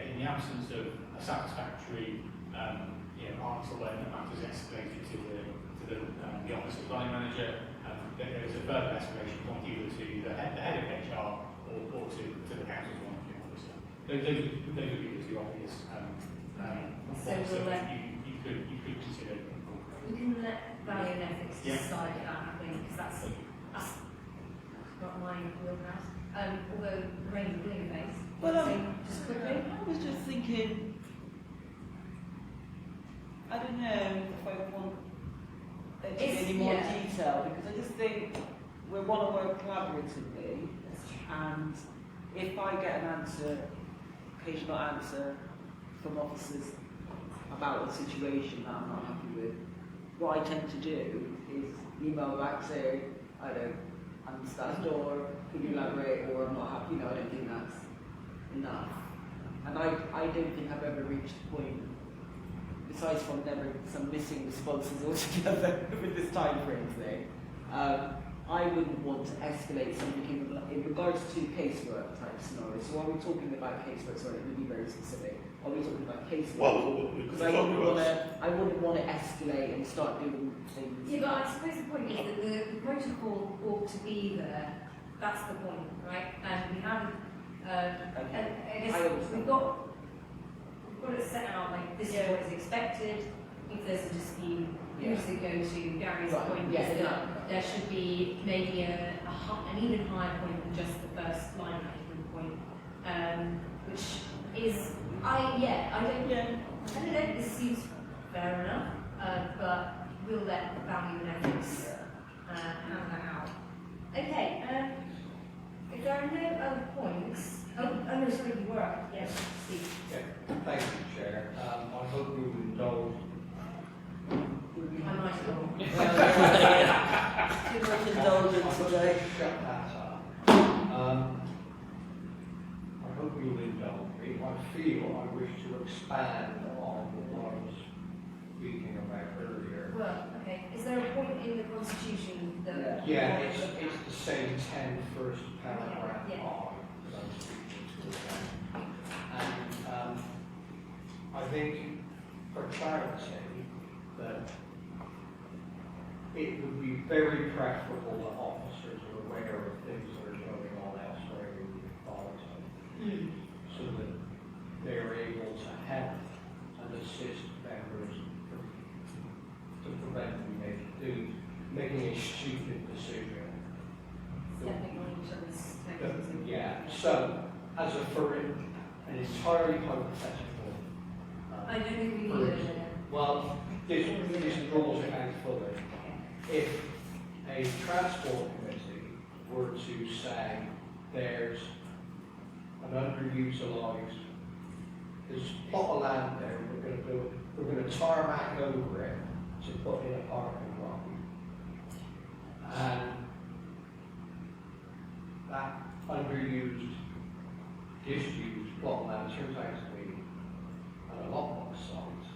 in the absence of a satisfactory answer when the matter is escalated to the office of line manager, that there is a further escalation point either to the head of HR or to the council's monitoring officer. Those would be the two obvious points that you could consider. we can let value and ethics decide that, I think, because that's not my wheelhouse. Although Lorraine was doing face. Well, just quickly. I was just thinking, I don't know if I want any more detail, because I just think we want to work collaboratively, and if I get an occasional answer from officers about a situation that I'm not happy with, what I tend to do is email back saying, I don't understand, or could you elaborate, or I'm not happy, I don't think that's enough. And I don't think I've ever reached the point besides from there were some missing responses altogether with this time frame thing, I wouldn't want to escalate something in regards to casework type scenarios. So are we talking about casework? Sorry, let me be very specific. Are we talking about casework? Well, because I wouldn't want to escalate and start doing things. Yeah, but I suppose the point is that the protocol ought to be there. That's the point, right? And we haven't. And I guess we've got it set out like this is what is expected. If there's a dispute, who does it go to? Gary's point is that there should be maybe an even higher point than just the first line management point, which is I don't know. This seems fair enough, but we'll let value and ethics hand that out. Okay. If there are no other points, no, sorry, you were. Yes, Steve. Yeah, thank you, Chair. I hope you will indulge. I might have. Too much indulgence today. Shut that up. I hope you'll indulge me. I feel I wish to expand on what I was speaking about earlier. Well, okay. Is there a point in the Constitution that... Yeah, it's the same 10 first paragraph Yeah. on that I'm speaking to. And I think for clarity that it would be very preferable that officers are aware of things that are going on elsewhere in the authority, so that they are able to help and assist members to prevent them making a stupid decision. Stepping on each other's toes. Yeah, so, as an entirely hypothetical. I don't think we need it. Well, this draws it out fully. If a transport committee were to say there's an underutilised, there's a plot of land there, we're going to tarmac over it to put in a parking lot. And that underused, disused plot of land turns out to be an allotment site,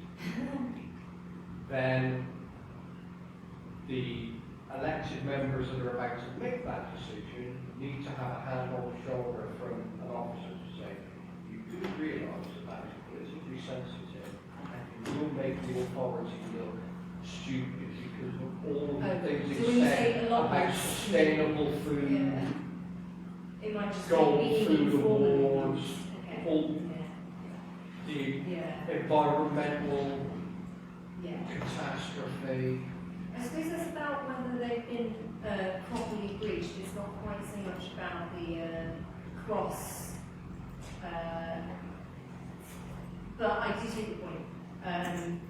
then the elected members that are about to make that decision need to have a hand on the shoulder from an officer to say, you do realise that that is politically sensitive and you will make the authority look stupid because of all the things so when you it say said a lot about more sustainable food, it might just gold be food informal. awards, all the environmental catastrophe. I suppose that's about whether they've been properly breached. It's not quite so much about the cross. But I do take the point. And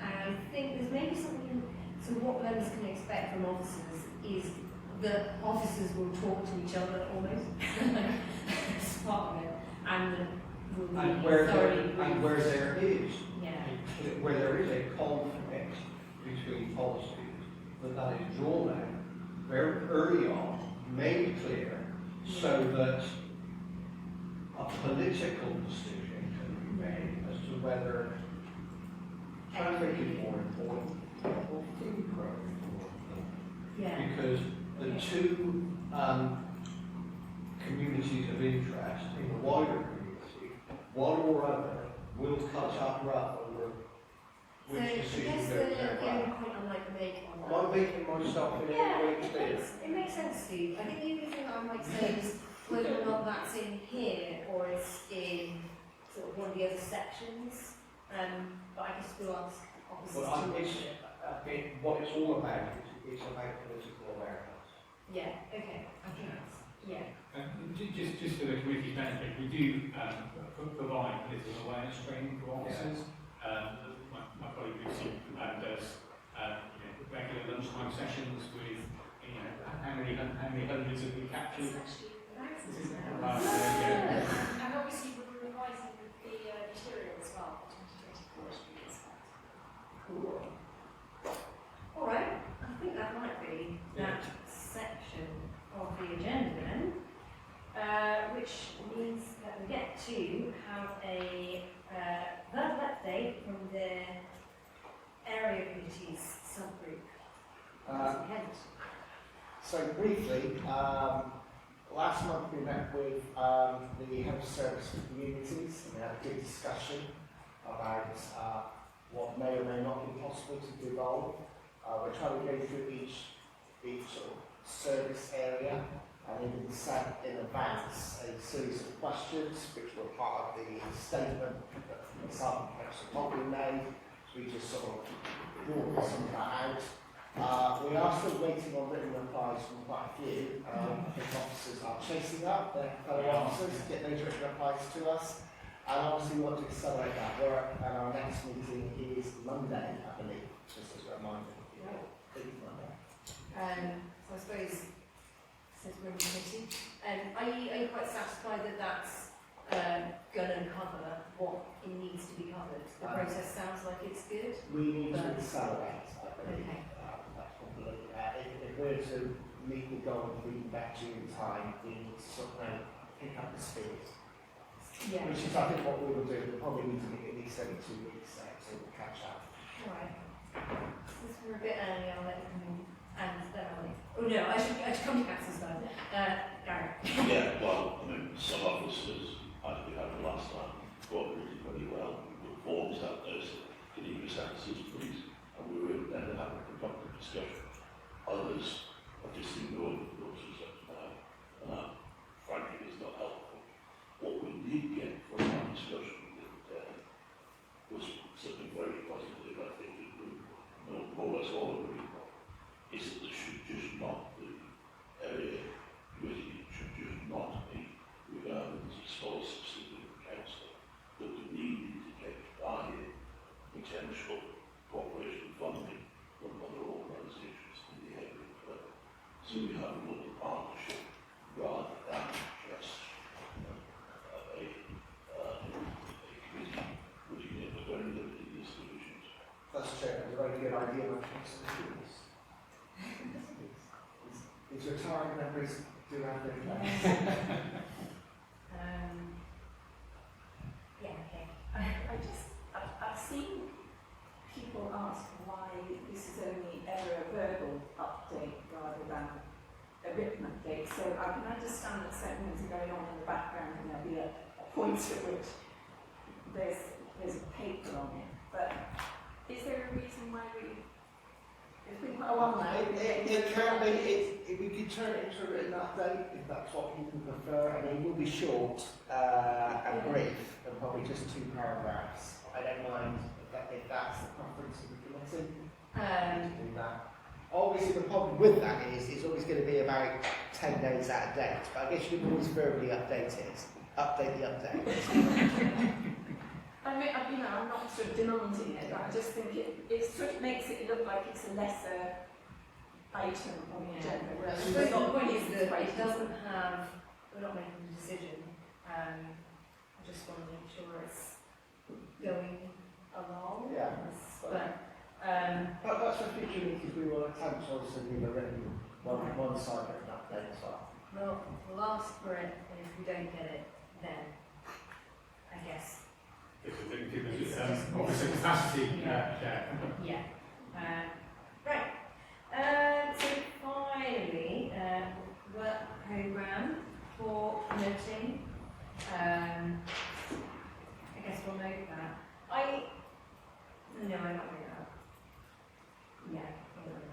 I think there's maybe something, so what members can expect from officers is that officers will talk to each other almost. It's part of it. And will be thoroughly And where there is, yeah. where there is a conflict between policies, that is drawn out very early on, made clear, so that a political decision can be made as to whether traffic is more important or food growth is more important. Because the two communities of interest in the wider community, one or other, will cut up rough over which decision goes the out. only point I might make on that. Am I making myself in any way clear? It makes sense, Steve. I think the only thing I might say is whether or not that's in here or it's in sort of one of the other sections. But I guess we'll ask officers But to what it's all about is it's about political awareness. Yeah, okay. I think that's, yeah. Just for the committee's benefit, we do provide political awareness training for officers. My colleague Lucy does regular lunchtime sessions with how many hundreds have we captured? And obviously we're revising the material as well for 2024. Cool. All right. I think that might be that section of the agenda then, which means that we get to have a verbal update from the briefly, last month we met with the Health Service for Communities and we had a good discussion about what may or may not be possible to devolve. We're trying to go through each sort of service area and even sent in advance a series of questions which were part of the statement that myself and Councillor Mobley made. So we just sort of brought some of that out. We are still waiting on written replies from quite a few. I think officers are chasing up their fellow officers to get those written replies to us. And obviously we want to accelerate that work, and our next meeting is Monday, I believe, just as a reminder. So I suppose, since we're in the committee, are you quite satisfied that that's going to cover what it needs to be covered? The process sounds like it's good. We need to but- accelerate, I believe. Okay. That's what we're looking at. If we're to meet the goal of being back June time, we need to sort of pick up the speed. Yeah. Which is, I think, what we will do. We'll probably need to meet at least every 2 weeks so we'll catch up. Right. Since we're a bit early, I'll let you and then I'll leave. Oh no, I should come to council as well. Gary. Yeah, well, I mean, some officers, as we had the last time, cooperated very well. We put forms out there, so can you just answers, please? And we were then having a productive discussion. Others have just ignored the process up to now. Frankly, it's not helpful. What we did get from our discussion was something very positive, I think, that we more or less all agree on, is that there should just not be really should just not be regarded as a sole subsidiary council, that we needed to get higher potential cooperation funding from other organisations in the area of play. So we have a little partnership rather than just a committee putting in a very limited institutions. That's true. It's a very good idea. These retiring members do have their place. Yeah, okay. I've seen people ask why this is only ever a verbal update rather than a written update. So I can understand that certain things are going on in the background and there'll be a point at which there's a paper on it. But is there a reason why if we put a one there? It can be. We could turn it into a written update if that's what people prefer. I mean, it will be short and brief, and probably just 2 paragraphs. I don't mind if that's the preference of the committee. To do that. Obviously, the problem with that is it's always going to be about 10 days out of date. But I guess you can always verbally update it. Update the update. I mean, I'm not sort of demanding it, but I just think it sort of makes it look like it's a lesser item on the agenda. I suppose the point is that it doesn't have, we're not making a decision. I just want to make sure it's going along. Yeah. But that's for future meetings. We will attempt to also give a written one side written update as well. well, we'll ask for it, and if we don't get it, then I guess. If we think it was officer capacity, chair. Yeah. Right. So finally, work programme for promoting. I guess we'll note that. No, I'm not doing that. Yeah, I'm not doing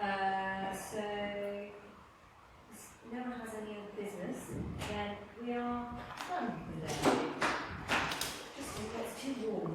that. So if no one has any other business, then we are done with it. Just it's too warm.